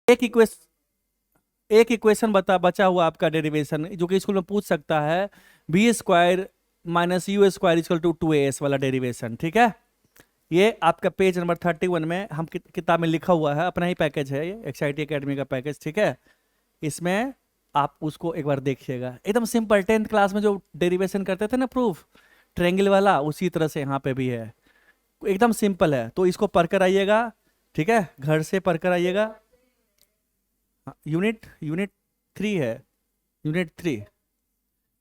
एक इक्वेशन बचा हुआ आपका डेरिवेशन, जो कि स्कूल में पूछ सकता है, v square minus u square equal to 2as वाला डेरिवेशन। ठीक है, ये आपका पेज नंबर 31 में हम किताब में लिखा हुआ है, अपना ही पैकेज है ये, एक्साइटी एकेडमी का पैकेज। ठीक है, इसमें आप उसको एक बार देखिएगा, एकदम सिंपल, 10th क्लास में जो डेरिवेशन करते थे ना प्रूफ ट्रायंगल वाला, उसी तरह से यहाँ पे भी है, एकदम सिंपल है। तो इसको पढ़कर आइएगा, ठीक है, घर से पढ़कर आइएगा। यूनिट यूनिट 3 है, यूनिट 3।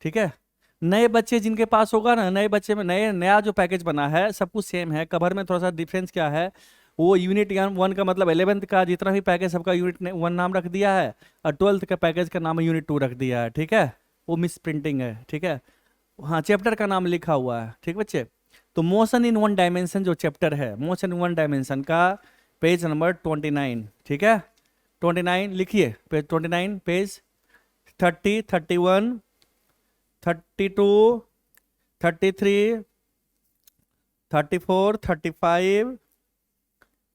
ठीक है, नए बच्चे जिनके पास होगा ना, नए बच्चे में नया जो पैकेज बना है सब कुछ सेम है, कवर में थोड़ा सा डिफरेंस क्या है, वो यूनिट 1 का मतलब 11th का जितना भी पैकेज सबका यूनिट 1 नाम रख दिया है, और 12th का पैकेज का नाम यूनिट 2 रख दिया है। ठीक है, वो मिस प्रिंटिंग है। ठीक है, हाँ, चैप्टर का नाम लिखा हुआ है। ठीक बच्चे, तो मोशन इन 1 डायमेंशन जो चैप्टर है, मोशन इन 1 डायमेंशन का पेज नंबर 29। ठीक है, 29 लिखिए, पेज 29, पेज 30, 31, 32, 33, 34, 35,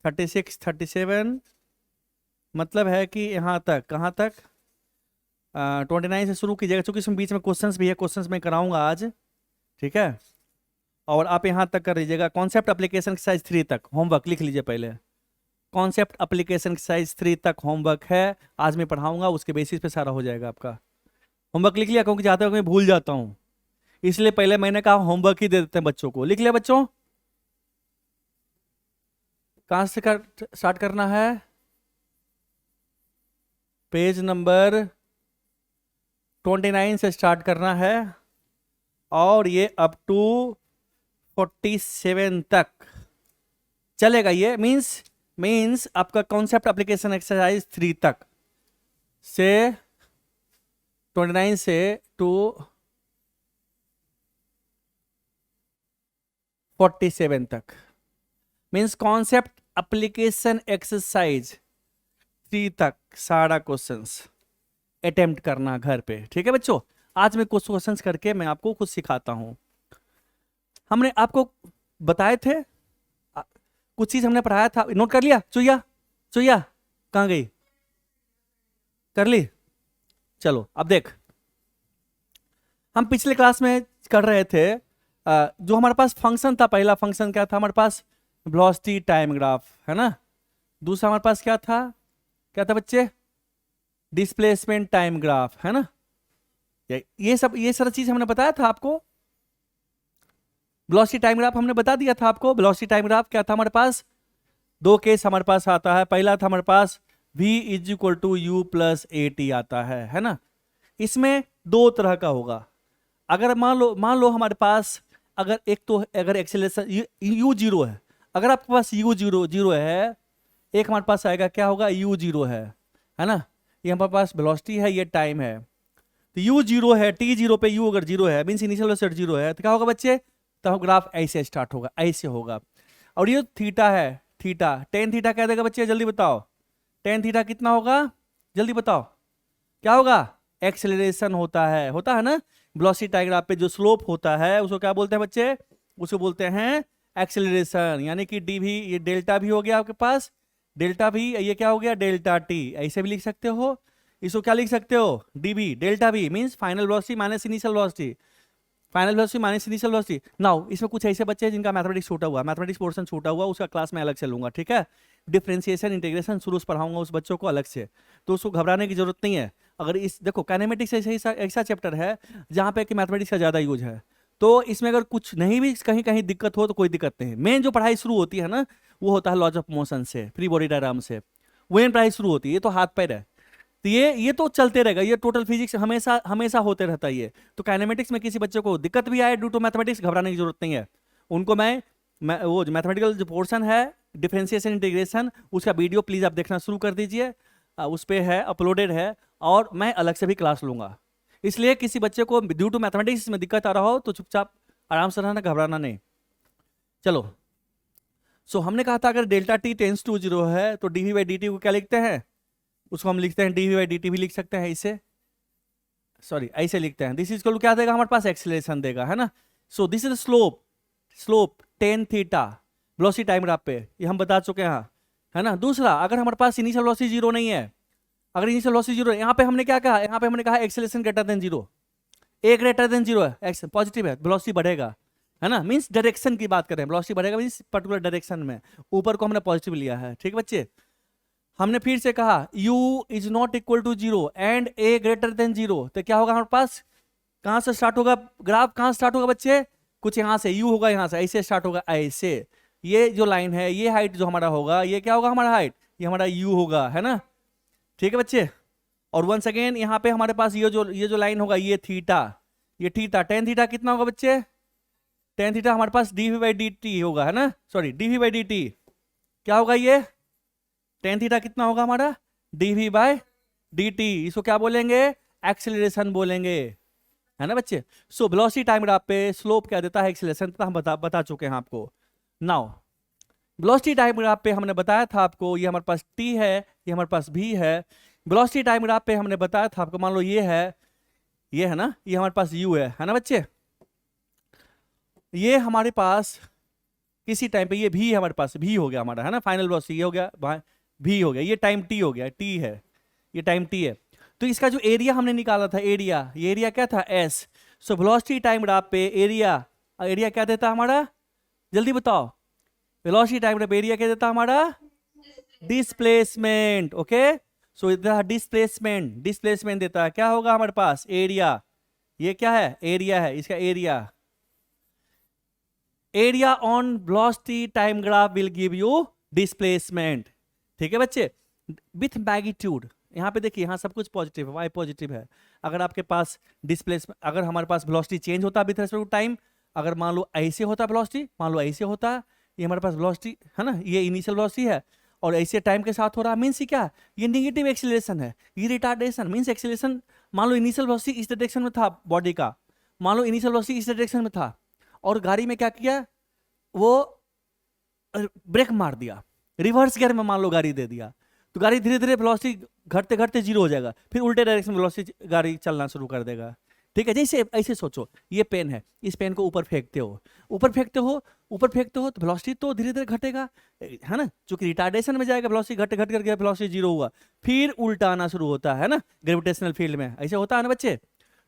36, 37, मतलब है कि यहाँ तक, कहाँ तक, 29 से शुरू कीजिएगा, चूंकि इसमें बीच में क्वेश्चंस भी है, क्वेश्चंस मैं कराऊंगा आज। ठीक है, और आप यहाँ तक कर लीजिएगा, कॉन्सेप्ट एप्लीकेशन एक्सरसाइज 3 तक होमवर्क लिख लीजिए पहले। कॉन्सेप्ट एप्लीकेशन एक्सरसाइज 3 तक होमवर्क है, आज मैं पढ़ाऊंगा, उसके बेसिस पे सारा हो जाएगा आपका। होमवर्क लिख लिया, क्योंकि जाते वक्त मैं भूल जाता हूँ, इसलिए पहले मैंने कहा होमवर्क ही दे देते हैं बच्चों को। लिख लिया बच्चों? कहाँ से स्टार्ट करना है? पेज नंबर 29 से स्टार्ट करना है, और ये अप टू 47 तक चलेगा। ये मीन्स आपका कॉन्सेप्ट एप्लीकेशन एक्सरसाइज 3 तक से 29 से टू 47 तक मीन्स कॉन्सेप्ट एप्लीकेशन एक्सरसाइज 3 तक सारा क्वेश्चंस अटेम्प्ट करना घर पे। ठीक है बच्चों, आज मैं कुछ क्वेश्चंस करके मैं आपको कुछ सिखाता हूं। हमने आपको बताए थे कुछ चीज हमने पढ़ाया था, नोट कर लिया? चुईया चुईया कहां गई? कर ली? चलो अब देख, हम पिछले क्लास में कर रहे थे, जो हमारे पास फंक्शन था, पहला फंक्शन क्या था हमारे पास? वेलोसिटी टाइम ग्राफ, है ना। दूसरा हमारे पास क्या था? क्या था बच्चे? डिस्प्लेसमेंट टाइम ग्राफ, है ना। ये सारा चीज हमने बताया था आपको। वेलोसिटी टाइम ग्राफ हमने बता दिया था आपको। वेलोसिटी टाइम ग्राफ क्या था हमारे पास? दो केस हमारे पास आता है। पहला था हमारे पास v is equal to u plus a t आता है ना। इसमें दो तरह का होगा। अगर मान लो हमारे पास अगर एक तो अगर एक्सेलरेशन u जीरो है, अगर आपके पास u जीरो है, एक हमारे पास आएगा क्या होगा? u जीरो है ना। ये हमारे पास वेलोसिटी है, ये टाइम है। तो u जीरो है, t जीरो पे u अगर जीरो है, मीन्स इनिशियल वेलोसिटी जीरो है, तो क्या होगा बच्चे? तो ग्राफ ऐसे स्टार्ट होगा, ऐसे होगा। और ये थीटा है, थीटा, टेन थीटा क्या देगा बच्चे? जल्दी बताओ, टेन थीटा कितना होगा? जल्दी बताओ क्या होगा? एक्सेलरेशन होता है ना। वेलोसिटी डायग्राफ पे जो स्लोप होता है उसको क्या बोलते हैं बच्चे? उसको बोलते हैं एक्सेलरेशन। यानी कि डी भी, ये डेल्टा भी हो गया आपके पास, डेल्टा भी, ये क्या हो गया? Delta T. ऐसे भी लिख सकते हो, इसको क्या लिख सकते हो? D v delta v means final velocity minus initial velocity, final velocity minus initial velocity. Now इसमें कुछ ऐसे बच्चे हैं जिनका मैथमेटिक्स छूटा हुआ, मैथमेटिक्स पोर्शन छूटा हुआ, उसका क्लास में अलग से लूंगा। ठीक है, डिफरेंशिएशन इंटीग्रेशन शुरू से पढ़ाऊंगा उस बच्चों को अलग से, तो उसको घबराने की जरूरत नहीं है। अगर इस देखो काइनेमेटिक्स ऐसा चैप्टर है जहाँ पे कि मैथमेटिक्स का ज़्यादा यूज है, तो इसमें अगर कुछ नहीं भी कहीं कहीं दिक्कत हो तो कोई दिक्कत नहीं है। मेन जो पढ़ाई शुरू होती है ना, वो होता है लॉज ऑफ मोशन से, फ्री बॉडी डायग्राम से, मेन पढ़ाई शुरू होती है। ये तो हाथ पैर है, तो ये तो चलते रहेगा, ये टोटल फिजिक्स हमेशा हमेशा होते रहता है ये। तो काइनेमेटिक्स में किसी बच्चे को दिक्कत भी आए ड्यू टू मैथमेटिक्स, घबराने की जरूरत नहीं है। उनको मैं वो जो मैथमेटिकल जो पोर्शन है डिफरेंशिएशन इंटीग्रेशन, उसका वीडियो प्लीज आप देखना शुरू कर दीजिए, उस पर है, अपलोडेड है, और मैं अलग से भी क्लास लूंगा। इसलिए किसी बच्चे को ड्यू टू मैथमेटिक्स में दिक्कत आ रहा हो तो चुपचाप आराम से रहना, घबराना नहीं। चलो, सो हमने कहा था अगर delta t tends to zero है तो d v by d t को क्या लिखते हैं? उसको हम लिखते हैं d v by d t भी लिख सकते हैं, इसे सॉरी ऐसे लिखते हैं। दिस इज इक्वल टू क्या देगा हमारे पास? एक्सेलरेशन देगा, है ना। सो this is slope, slope tan theta velocity time graph पे, ये हम बता चुके हैं, है ना। दूसरा, अगर हमारे पास इनिशियल वेलोसिटी जीरो नहीं है, अगर इनिशियल वेलोसिटी जीरो है, यहाँ पे हमने क्या कहा, यहाँ पे हमने कहा एक्सेलरेशन ग्रेटर देन जीरो, ए ग्रेटर देन जीरो है, एक्स पॉजिटिव है, वेलोसिटी बढ़ेगा, है ना, मींस डायरेक्शन की बात करें, वेलोसिटी बढ़ेगा मींस पर्टिकुलर डायरेक्शन में, ऊपर को हमने पॉजिटिव लिया है, ठीक है बच्चे। हमने फिर से कहा u is not equal to zero and a greater than zero, तो क्या होगा हमारे पास, कहां से स्टार्ट होगा ग्राफ, कहां स्टार्ट होगा बच्चे, कुछ यहां से u होगा, यहां से ऐसे स्टार्ट होगा, ऐसे, ये जो लाइन है, ये हाइट जो हमारा होगा, ये क्या होगा हमारा हाइट, ये हमारा u होगा, है ना, ठीक है बच्चे। और वंस अगेन यहाँ पे हमारे पास ये जो लाइन होगा, ये थीटा, ये थीटा, टेन थीटा कितना होगा बच्चे, टेन थीटा हमारे पास dv बाई dt होगा, है ना, सॉरी dv बाई dt, क्या होगा ये टेन थीटा कितना होगा हमारा, dv बाई dt, इसको क्या बोलेंगे, एक्सेलरेशन बोलेंगे, है ना बच्चे। सो वेलोसिटी टाइम ग्राफ पे स्लोप क्या देता है, एक्सेलरेशन, तो हम बता चुके हैं आपको। नाउ वेलोसिटी टाइम ग्राफ पे हमने बताया था आपको, ये हमारे पास t है, ये हमारे पास v है। वेलोसिटी टाइम ग्राफ पे हमने बताया था आपको, मान लो ये है ना, ये हमारे पास u है ना बच्चे, ये हमारे पास किसी टाइम पे ये v हमारे पास v हो गया हमारा, है ना, फाइनल वेलोसिटी ये हो गया, v हो गया, ये टाइम t हो गया, t है, ये टाइम t है। तो इसका जो एरिया हमने निकाला था, एरिया, ये एरिया क्या था, s। So velocity time graph पे एरिया क्या देता हमारा, जल्दी बताओ, वेलोसिटी टाइम ग्राफ एरिया क्या देता हमारा, डिस्प्लेसमेंट, ओके। सो इधर डिस्प्लेसमेंट देता है, क्या होगा हमारे पास एरिया, ये क्या है एरिया है, इसका area on velocity time graph will give you displacement, ठीक है बच्चे, विथ मैग्नीट्यूड। यहाँ पे देखिए, यहाँ सब कुछ पॉजिटिव है, y पॉजिटिव है। अगर आपके पास डिस्प्लेसमेंट, अगर हमारे पास वेलोसिटी चेंज होता विथ रिस्पेक्ट टू टाइम, अगर मान लो ऐसे होता वेलोसिटी, मान लो ऐसे होता, ये हमारे पास वेलोसिटी है ना, ये इनिशियल वेलोसिटी है, और ऐसे टाइम के साथ हो रहा, मीन्स क्या, ये निगेटिव एक्सीलरेशन है, ये रिटार्डेशन, मीन्स एक्सीलरेशन, मान लो इनिशियल वेलोसिटी इस डायरेक्शन में था बॉडी का, मान लो इनिशियल वेलोसिटी इस डायरेक्शन में था, और गाड़ी में क्या किया, वो ब्रेक मार दिया, रिवर्स गियर में मान लो गाड़ी दे दिया, तो गाड़ी धीरे धीरे वेलोसिटी घटते घटते जीरो हो जाएगा, फिर उल्टे डायरेक्शन में वेलोसिटी गाड़ी चलना शुरू कर देगा, ठीक है। जैसे ऐसे सोचो, ये पेन है, इस पेन को ऊपर फेंकते हो तो वेलोसिटी तो धीरे धीरे घटेगा, है ना, चूंकि रिटार्डेशन में जाएगा, वेलोसिटी घट घट करके वेलोसिटी जीरो हुआ, फिर उल्टा आना शुरू होता है ना, ग्रेविटेशनल फील्ड में ऐसे होता है ना बच्चे।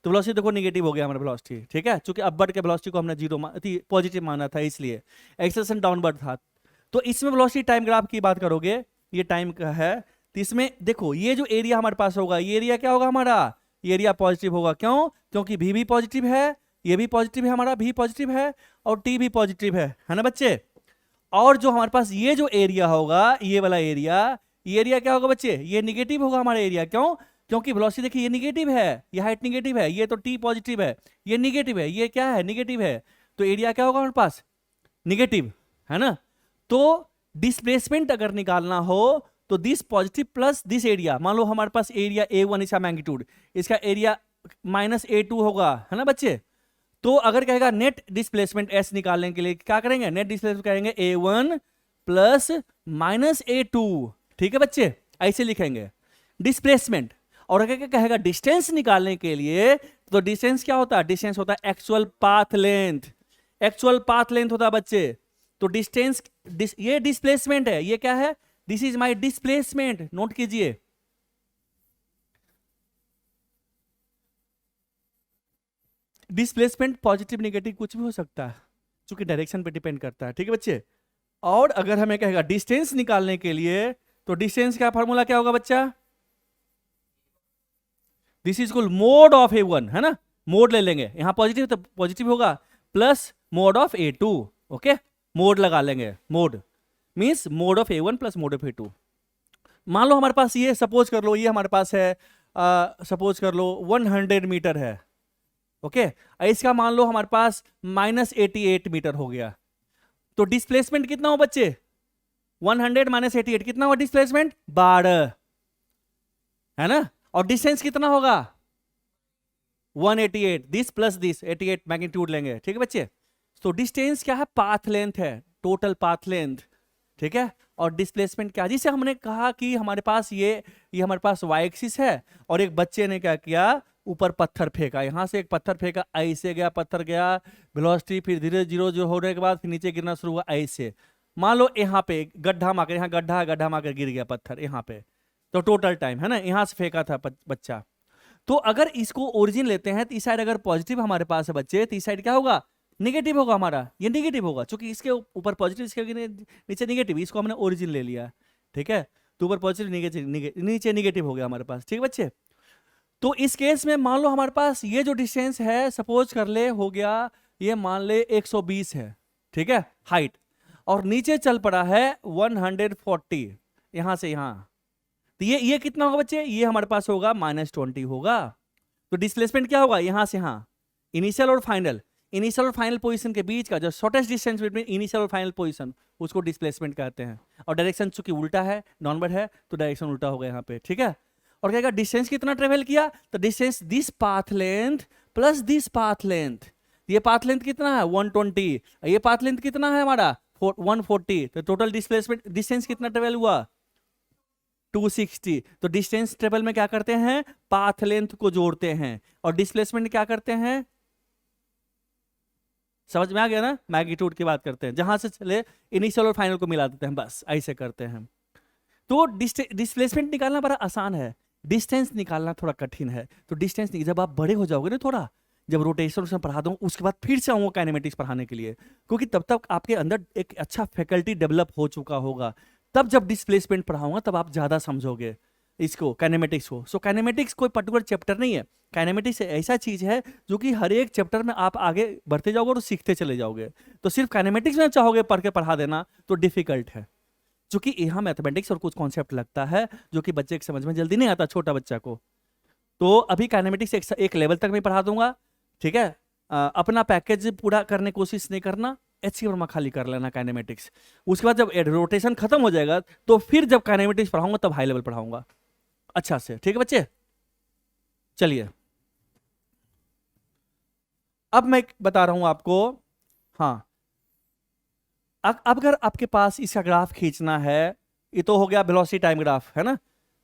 तो वेलोसिटी देखो निगेटिव हो गया हमारा वेलोसिटी, ठीक है, चूंकि अपवर्ड के वेलोसिटी को हमने जीरो पॉजिटिव माना था, इसलिए एक्सेलरेशन डाउनवर्ड था। तो इसमें वेलोसिटी टाइम ग्राफ की बात करोगे, ये टाइम का है, तो इसमें देखो ये जो एरिया हमारे पास होगा, ये एरिया क्या होगा हमारा, ये एरिया पॉजिटिव होगा, क्यों, क्योंकि v भी पॉजिटिव है, ये भी पॉजिटिव है, हमारा v पॉजिटिव है, और t भी पॉजिटिव है ना बच्चे। और जो हमारे पास ये जो एरिया होगा, ये वाला एरिया, ये एरिया क्या होगा बच्चे, ये निगेटिव होगा हमारा एरिया, क्यों, क्योंकि वेलोसिटी देखिए ये निगेटिव है, ये हाइट निगेटिव है, ये तो t पॉजिटिव है, ये निगेटिव है, ये क्या है निगेटिव है, तो एरिया क्या होगा हमारे पास निगेटिव, है ना। तो डिस्प्लेसमेंट अगर निकालना हो तो this positive plus this area, मान लो हमारे पास एरिया A1 इसका मैग्नीट्यूड, इसका एरिया -A2 होगा, है ना बच्चे। तो अगर कहेगा नेट डिस्प्लेसमेंट S निकालने के लिए क्या करेंगे, नेट डिस्प्लेसमेंट करेंगे A1 प्लस -A2, ठीक है बच्चे, ऐसे लिखेंगे डिस्प्लेसमेंट। और अगर कहेगा डिस्टेंस निकालने के लिए, तो डिस्टेंस क्या होता है, डिस्टेंस होता है एक्चुअल पाथ लेंथ, होता है बच्चे। तो डिस्टेंस, ये डिस्प्लेसमेंट है, ये क्या है, this is my displacement, note कीजिए। डिस्प्लेसमेंट पॉजिटिव नेगेटिव कुछ भी हो सकता है, क्योंकि डायरेक्शन पे डिपेंड करता है, ठीक है बच्चे। और अगर हमें कहेगा डिस्टेंस निकालने के लिए, तो डिस्टेंस का फॉर्मूला क्या होगा बच्चा, this is equal mode of A1, है ना, मोड ले लेंगे, यहां पॉजिटिव तो पॉजिटिव होगा, plus mode of A2, okay, mode लगा लेंगे, mode means mode of A1 plus mode of A2। मान लो हमारे पास ये, सपोज कर लो ये हमारे पास है, सपोज कर लो 100 मीटर है, ओके, इसका मान लो हमारे पास -88 मीटर हो गया, तो डिस्प्लेसमेंट कितना हो बच्चे, 100 - 88 कितना हुआ डिस्प्लेसमेंट, 12, है ना। और डिस्टेंस कितना होगा 188, दिस प्लस दिस 88 मैग्नीट्यूड लेंगे, ठीक है बच्चे। तो डिस्टेंस क्या है, पाथ लेंथ है, टोटल पाथ लेंथ, ठीक है। और डिस्प्लेसमेंट क्या, जिसे हमने कहा कि हमारे पास ये हमारे पास y एक्सिस है, और एक बच्चे ने क्या किया, ऊपर पत्थर फेंका, यहां से एक पत्थर फेंका, ऐसे गया पत्थर गया, वेलोसिटी फिर धीरे जीरो जो होने के बाद फिर नीचे गिरना शुरू हुआ ऐसे। मान लो यहाँ पे गड्ढा मारकर, यहाँ गड्ढा मारकर गिर गया पत्थर यहाँ पे, तो टोटल टाइम, है ना, यहां से फेंका था बच्चा। तो अगर इसको ओरिजिन लेते हैं तो इस साइड अगर पॉजिटिव हमारे पास है बच्चे, तो इस साइड क्या होगा, नेगेटिव होगा हमारा, ये नेगेटिव होगा, क्योंकि इसके ऊपर पॉजिटिव, इसके नीचे नेगेटिव, इसको हमने ओरिजिन ले लिया, ठीक है। तो ऊपर पॉजिटिव, नीचे नेगेटिव हो गया हमारे पास, ठीक है बच्चे। तो इस केस में मान लो हमारे पास ये जो डिस्टेंस है, सपोज कर ले हो गया, ये मान ले 120 है, ठीक है, हाइट, और नीचे चल पड़ा है 140 यहां से यहां। तो ये कितना होगा बच्चे, ये हमारे पास होगा -20 होगा। तो डिस्प्लेसमेंट क्या होगा, यहां से यहां, इनिशियल और फाइनल, इनिशियल और फाइनल पोजीशन के बीच का जो शॉर्टेस्ट डिस्टेंस बिटवीन इनिशियल और फाइनल पोजीशन, उसको डिस्प्लेसमेंट कहते हैं। और डायरेक्शन चूंकि उल्टा है, डाउनवर्ड है, तो डायरेक्शन उल्टा हो गया यहाँ पे, ठीक है। और क्या डिस्टेंस कितना ट्रेवल किया, तो distance this path length plus this path length, ये पाथ लेंथ कितना है 120, ये पाथ लेंथ कितना है हमारा 140, तो टोटल डिस्प्लेसमेंट डिस्टेंस कितना ट्रेवल हुआ 260। तो डिस्टेंस ट्रेवल में क्या करते हैं, पाथ लेंथ को जोड़ते हैं, और डिस्प्लेसमेंट क्या करते हैं, समझ में आ गया ना, मैग्नीट्यूड की बात करते हैं, जहां से चले इनिशियल और फाइनल को मिला देते हैं, बस ऐसे करते हैं। तो डिस्प्लेसमेंट निकालना बड़ा आसान है, डिस्टेंस निकालना थोड़ा कठिन है। तो डिस्टेंस जब आप बड़े हो जाओगे ना थोड़ा, जब रोटेशन पढ़ा दूँ उसके बाद फिर से आऊँगा काइनेमेटिक्स पढ़ाने के लिए, क्योंकि तब तक आपके अंदर एक अच्छा फैकल्टी डेवलप हो चुका होगा, तब जब डिस्प्लेसमेंट पढ़ाऊंगा तब आप ज़्यादा समझोगे इसको, काइनेमेटिक्स को। सो काइनेमेटिक्स कोई पर्टिकुलर चैप्टर नहीं है, काइनेमेटिक्स ऐसा चीज़ है जो कि हर एक चैप्टर में आप आगे बढ़ते जाओगे और सीखते चले जाओगे। तो सिर्फ काइनेमेटिक्स में चाहोगे पढ़ के पढ़ा देना तो डिफिकल्ट है, क्योंकि यहाँ मैथमेटिक्स और कुछ कॉन्सेप्ट लगता है जो कि बच्चे के समझ में जल्दी नहीं आता, छोटा बच्चा को। तो अभी काइनेमेटिक्स एक लेवल तक मैं पढ़ा दूंगा, ठीक है। अपना पैकेज पूरा करने की कोशिश नहीं करना, HC वर्मा खाली कर लेना काइनेमेटिक्स। उसके बाद जब रोटेशन खत्म हो जाएगा तो फिर जब काइनेमेटिक्स पढ़ाऊंगा तब हाई लेवल पढ़ाऊंगा अच्छा से, ठीक है बच्चे। चलिए अब मैं बता रहा हूं आपको, हाँ, अब अगर आपके पास इसका ग्राफ खींचना है, ये तो हो गया वेलोसिटी टाइम ग्राफ, है ना।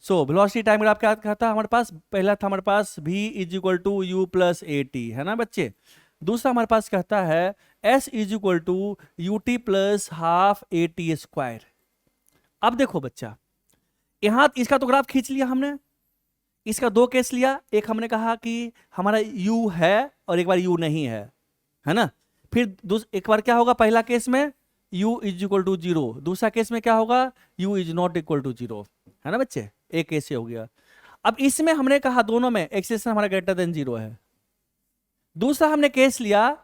सो वेलोसिटी टाइम ग्राफ क्या कहता है हमारे पास, पहला था हमारे पास v = u + at, है ना बच्चे। दूसरा हमारे पास कहता है s = ut + ½ at²। अब देखो बच्चा, यहां इसका तो ग्राफ खींच लिया हमने, इसका दो केस लिया, एक हमने कहा कि हमारा u है और एक बार u नहीं है ना। फिर एक बार क्या होगा, पहला केस में u = 0, दूसरा केस में क्या होगा u ≠ 0, है ना बच्चे, एक केस हो गया। अब इसमें हमने कहा दोनों में एक्सेलेरेशन हमारा >0 है। दूसरा हमने केस लिया,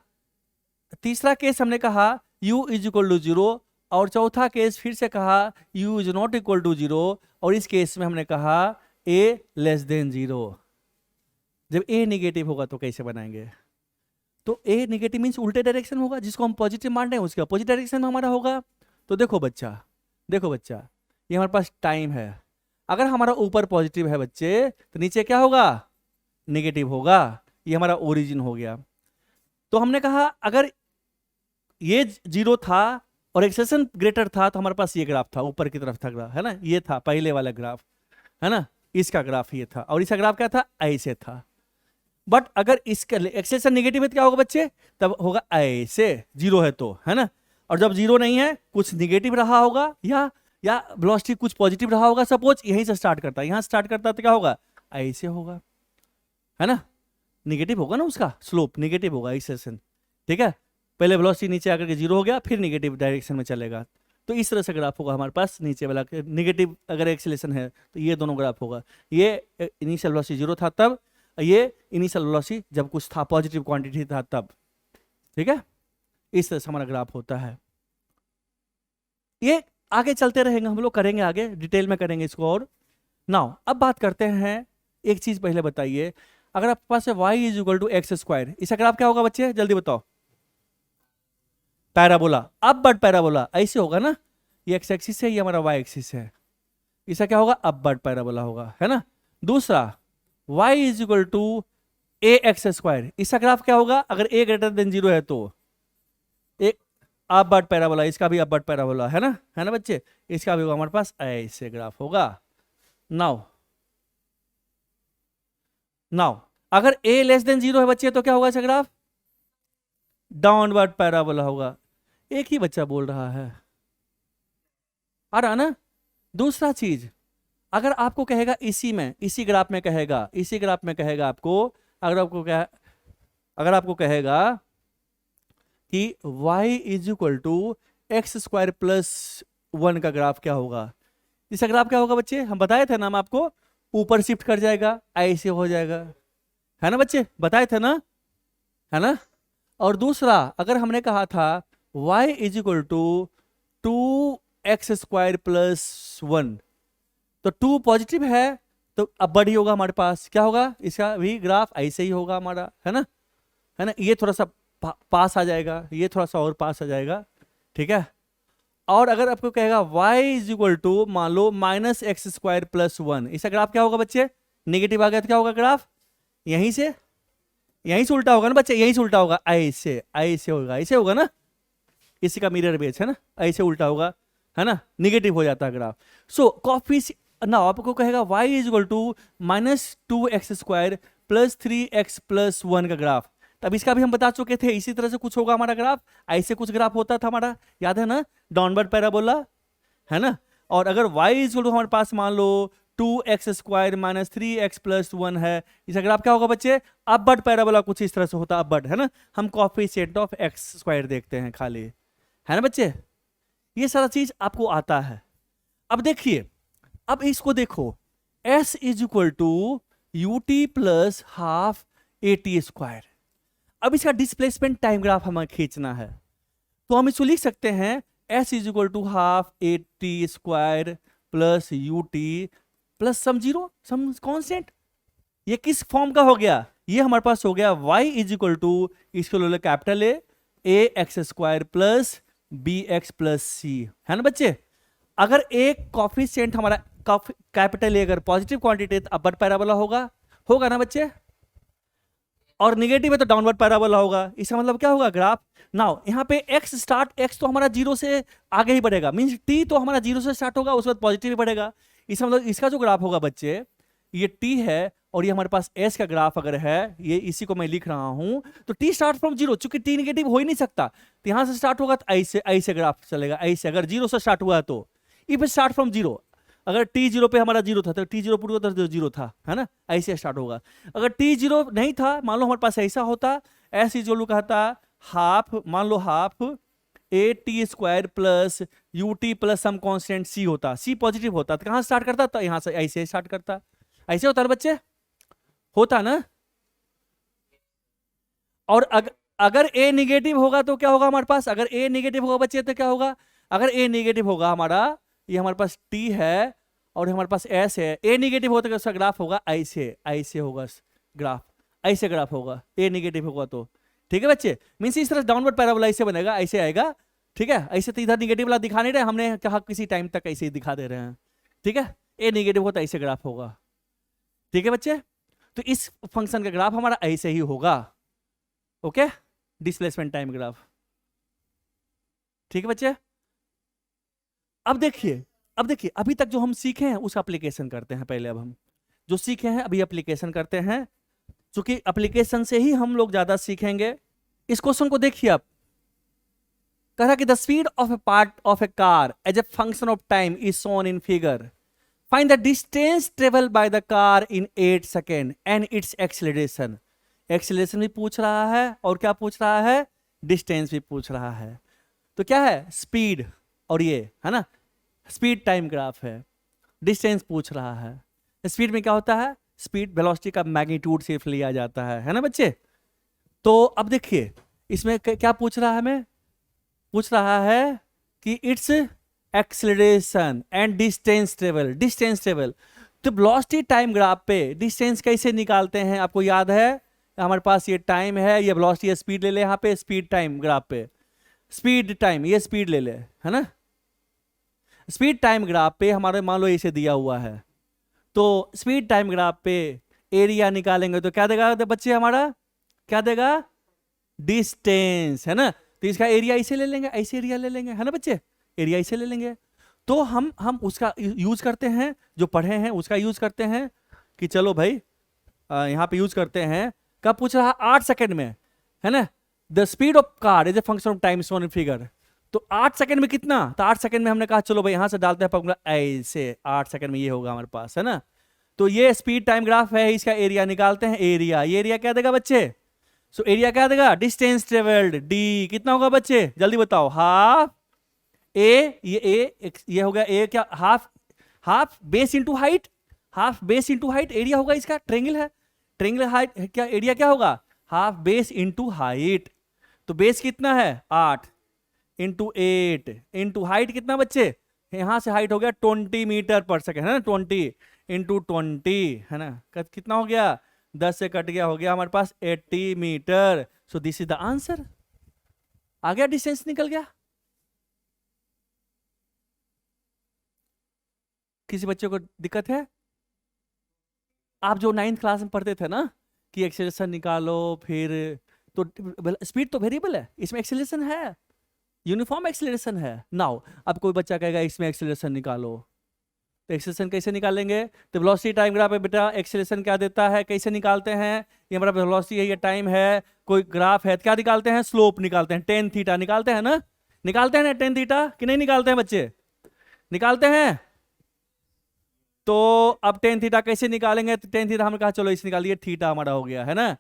तीसरा केस हमने कहा u = 0, और चौथा केस फिर से कहा u ≠ 0, और इस केस में हमने कहा a <0। जब a नेगेटिव होगा तो कैसे बनाएंगे, तो a नेगेटिव मीन्स उल्टे डायरेक्शन होगा, जिसको हम पॉजिटिव मान रहे हैं उसके अपोजिट डायरेक्शन में हमारा होगा। तो देखो बच्चा, ये हमारे पास टाइम है, अगर हमारा ऊपर पॉजिटिव है बच्चे तो नीचे क्या होगा, नेगेटिव होगा, ये हमारा ओरिजिन हो गया। तो हमने कहा अगर ये 0 था और एक्सेलेरेशन ग्रेटर था तो हमारे पास ये ग्राफ था, ऊपर की तरफ था ग्राफ, है ना, ये था पहले वाला ग्राफ, है ना, इसका ग्राफ ये था, और इसका ग्राफ क्या था, ऐसे था। बट अगर इसका एक्सेलेरेशन नेगेटिव है तो क्या होगा बच्चे, तब होगा ऐसे, 0 है तो, है ना। और जब 0 नहीं है, कुछ नेगेटिव रहा होगा या वेलोसिटी कुछ पॉजिटिव रहा होगा, सपोज यहीं से स्टार्ट करता है, यहां स्टार्ट करता है तो क्या होगा, ऐसे होगा, है ना, नेगेटिव होगा ना, उसका स्लोप नेगेटिव होगा एक्सेलेरेशन, ठीक है। पहले वेलोसिटी नीचे आकर के 0 हो गया, फिर नेगेटिव डायरेक्शन में चलेगा। तो इस तरह से ग्राफ होगा हमारे पास, नीचे वाला नेगेटिव अगर एक्सेलेरेशन है तो ये दोनों ग्राफ होगा, ये इनिशियल वेलोसिटी 0 था तब, ये इनिशियल वेलोसिटी जब कुछ था, पॉजिटिव क्वांटिटी था तब, ठीक है। इस तरह से हमारा ग्राफ होता है। ये आगे चलते रहेंगे, हम लोग करेंगे आगे डिटेल में करेंगे इसको। और नाउ अब बात करते हैं, एक चीज पहले बताइए, अगर आपके पास है y = x², इसका ग्राफ क्या होगा बच्चे, जल्दी बताओ, पैराबोला, अपवर्ड पैराबोला, ऐसे होगा ना, ये एक्स एक्सिस है, ये हमारा y एक्सिस है, इसका क्या होगा, अपवर्ड पैराबोला होगा, है ना। दूसरा y = ax², इसका ग्राफ क्या होगा, अगर a > 0 है तो एक अपवर्ड पैराबोला, इसका भी अपवर्ड पैराबोला, है ना बच्चे, इसका भी होगा हमारे पास ऐसे ग्राफ होगा। नाउ अगर a <0 है बच्चे तो क्या होगा इसका ग्राफ, डाउनवर्ड पैराबोला होगा। एक ही बच्चा बोल रहा है, आ रहा ना। दूसरा चीज, अगर आपको कहेगा इसी में, इसी ग्राफ में कहेगा, इसी ग्राफ में कहेगा आपको, अगर आपको कहेगा कि y is equal to x square plus 1 का ग्राफ क्या होगा, इसका ग्राफ क्या होगा बच्चे, हम बताए थे ना, हम आपको ऊपर शिफ्ट कर जाएगा, ऐसे हो जाएगा, है ना बच्चे, बताए थे ना, है ना। और दूसरा अगर हमने कहा था y is equal to 2x square plus 1, तो 2 पॉजिटिव है तो अब बढ़ी होगा हमारे पास, क्या होगा, इसका भी ग्राफ ऐसे ही होगा हमारा, है ना, है ना। ये थोड़ा सा पास आ जाएगा, ये थोड़ा सा और पास आ जाएगा, ठीक है। और अगर आपको कहेगा y इज इक्वल टू मान लो माइनस एक्स स्क्वायर प्लस 1, इसका ग्राफ क्या होगा बच्चे, नेगेटिव आ गया तो क्या होगा ग्राफ, यहीं से उल्टा होगा ना बच्चे, यहीं से उल्टा होगा, ऐसे ऐसे होगा, ऐसे होगा ना, इसी का मिरर इमेज है ना, ऐसे उल्टा होगा, है ना, निगेटिव हो जाता है ग्राफ। सो कॉफी ना आपको कहेगा y is equal to minus 2x square plus 3x plus 1 का ग्राफ, तब इसका भी हम बता चुके थे, इसी तरह से कुछ होगा हमारा ग्राफ, ऐसे कुछ ग्राफ होता था हमारा, याद है ना, डाउनवर्ड पैराबोला, है ना। और अगर y इज इक्वल टू हमारे पास मान लो 2x square minus 3x plus 1 है, इसका ग्राफ क्या होगा बच्चे, अपवर्ड पैराबोला कुछ इस तरह से होता है, अपवर्ड, है ना, हम कोएफिशिएंट ऑफ x स्क्वायर देखते हैं खाली, है ना बच्चे, ये सारा चीज आपको आता है। अब देखिए, अब इसको देखो, s is equal to u t plus half a t square, अब इसका डिस्प्लेसमेंट टाइम ग्राफ हमें खींचना है, तो हम इसको लिख सकते हैं s is equal to half a t square plus u t plus some zero, some constant. ये किस फॉर्म का हो गया, ये हमारे पास हो गया y इज इक्वल टू, इसको ले लो capital A x square plus B x plus C, है ना बच्चे। अगर एक कॉफिशिएंट हमारा कैपिटल ए अगर पॉजिटिव क्वांटिटी तो अपवर्ड पैराबोला होगा ना बच्चे, और निगेटिव है तो डाउनवर्ड पैराबोला होगा, इसका मतलब क्या होगा ग्राफ। नाउ यहाँ पे x स्टार्ट, x तो हमारा जीरो से आगे ही बढ़ेगा, मींस t तो हमारा जीरो से स्टार्ट होगा, उसके बाद पॉजिटिव ही बढ़ेगा, इसका मतलब इसका जो ग्राफ होगा बच्चे, ये t है और ये हमारे पास s का ग्राफ अगर है, ये इसी को मैं लिख रहा हूं, तो t स्टार्ट फ्रॉम जीरो, चूंकि t निगेटिव हो ही नहीं सकता, तो यहां से स्टार्ट होगा तो ऐसे ऐसे ग्राफ चलेगा, ऐसे अगर जीरो से स्टार्ट हुआ तो इफ स्टार्ट फ्रॉम जीरो, अगर t जीरो पे हमारा जीरो था तो t जीरो पूरा तो जीरो था, है ना, ऐसे स्टार्ट होगा। अगर t जीरो नहीं था, मान लो हमारे पास ऐसा होता, s इज कहता हाफ, मान लो half a t square plus u t plus some constant C होता, सी पॉजिटिव होता तो कहां स्टार्ट करता, तो यहां से ऐसे स्टार्ट करता, ऐसे होता है बच्चे, होता ना। और अगर ए निगेटिव होगा तो क्या होगा हमारे पास, अगर ए निगेटिव होगा बच्चे तो क्या होगा, अगर ए निगेटिव होगा हमारा, ये हमारे पास टी है और हमारे पास एस है, ए निगेटिव होता है उसका ग्राफ होगा ऐसे, ऐसे होगा ग्राफ, ऐसे ग्राफ होगा, ए निगेटिव होगा तो, ठीक है बच्चे, मींस इस तरह डाउनवर्ड पैराबोला ऐसे बनेगा, ऐसे आएगा, ठीक है, ऐसे तो इधर निगेटिव वाला दिखा नहीं रहे, हमने कहा किसी टाइम तक ऐसे ही दिखा दे रहे हैं, ठीक है, ए निगेटिव होता ऐसे ग्राफ होगा, ठीक है बच्चे। तो इस फंक्शन का ग्राफ हमारा ऐसे ही होगा, ओके, डिस्प्लेसमेंट टाइम ग्राफ, ठीक है बच्चे। अब देखिए अभी तक जो हम सीखे हैं उसका एप्लीकेशन करते हैं, पहले अब हम जो सीखे हैं अभी एप्लीकेशन करते हैं, क्योंकि एप्लीकेशन से ही हम लोग ज्यादा सीखेंगे। इस क्वेश्चन को देखिए आप, कह रहा कि the speed of a part of a car as a function of time is shown in figure, find the distance travel by the car in 8 second and it's acceleration. Acceleration भी पूछ रहा है और क्या पूछ रहा है, डिस्टेंस भी पूछ रहा है। तो क्या है, स्पीड और ये है ना, स्पीड टाइम ग्राफ है, डिस्टेंस पूछ रहा है। स्पीड में क्या होता है, स्पीड वेलोसिटी का मैग्नीट्यूड सिर्फ लिया जाता है ना बच्चे। तो अब देखिए इसमें क्या पूछ रहा है, हमें पूछ रहा है कि it's acceleration and distance travel, distance travel. तो वेलोसिटी टाइम ग्राफ पे डिस्टेंस कैसे निकालते हैं, आपको याद है, हमारे पास ये टाइम है, ये वेलोसिटी, स्पीड ले ले, यहाँ पे स्पीड टाइम ग्राफ पे स्पीड टाइम, ये स्पीड ले ले, है ना। स्पीड टाइम ग्राफ पे हमारे मान लो इसे दिया हुआ है, तो स्पीड टाइम ग्राफ पे एरिया निकालेंगे तो क्या देगा बच्चे, हमारा क्या देगा, डिस्टेंस, है ना। तो इसका एरिया इसे ले लेंगे, ऐसे एरिया ले लेंगे, है ना बच्चे, एरिया इसे ले लेंगे। तो हम उसका यूज करते हैं, जो पढ़े हैं उसका यूज करते हैं कि चलो भाई यहाँ पे यूज करते हैं, कब पूछ रहा, 8 सेकेंड में, है ना। The speed of car is a function of time shown in figure, तो 8 सेकंड में कितना, तो 8 सेकंड में हमने कहा चलो भाई यहां से डालते हैं फॉर्मूला, ऐसे 8 सेकंड में ये होगा हमारे पास, है ना। तो ये स्पीड टाइम ग्राफ है, इसका एरिया निकालते हैं। एरिया, ये एरिया क्या देगा बच्चे, सो एरिया क्या देगा, डिस्टेंस ट्रेवल्ड डी, कितना होगा बच्चे जल्दी बताओ, हाफ ए, ये हो गया ए, क्या half base into height, half base into height area होगा इसका, ट्रेंगल है, ट्रेंगल हाइट क्या एरिया क्या होगा, हाफ बेस इंटू हाइट। तो बेस कितना है 8 इंटू 8 इंटू हाइट कितना बच्चे, यहां से हाइट हो गया 20 मीटर पर सेकेंड, है ना, 20 इंटू 20, है ना, कितना हो गया 10 से कट गया, हो गया हमारे पास 80 मीटर। So this is the answer, आ गया, डिस्टेंस निकल गया। किसी बच्चे को दिक्कत है, आप जो 9th क्लास में पढ़ते थे ना कि एक्सेलरेशन निकालो, फिर तो स्पीड तो वेरिएबल है, इसमें एक्सेलरेशन है, यूनिफॉर्म एक्सेलरेशन है। नाउ अब कोई बच्चा कहेगा इसमें एक्सेलरेशन निकालो, तो एक्सेलरेशन कैसे निकालेंगे, तो वेलोसिटी टाइम ग्राफ है बेटा, एक्सेलरेशन क्या देता है, कैसे निकालते हैं, ये हमारा वेलोसिटी है, ये टाइम है, कोई ग्राफ है, क्या निकालते हैं, स्लोप निकालते हैं, टेन थीटा निकालते हैं ना, निकालते हैं ना टेन थीटा कि नहीं निकालते हैं बच्चे, निकालते हैं। तो अब टेन थीटा कैसे निकालेंगे, तो टेन थीटा हमने कहा चलो इसे निकालिए, थीटा हमारा हो गया, है ना,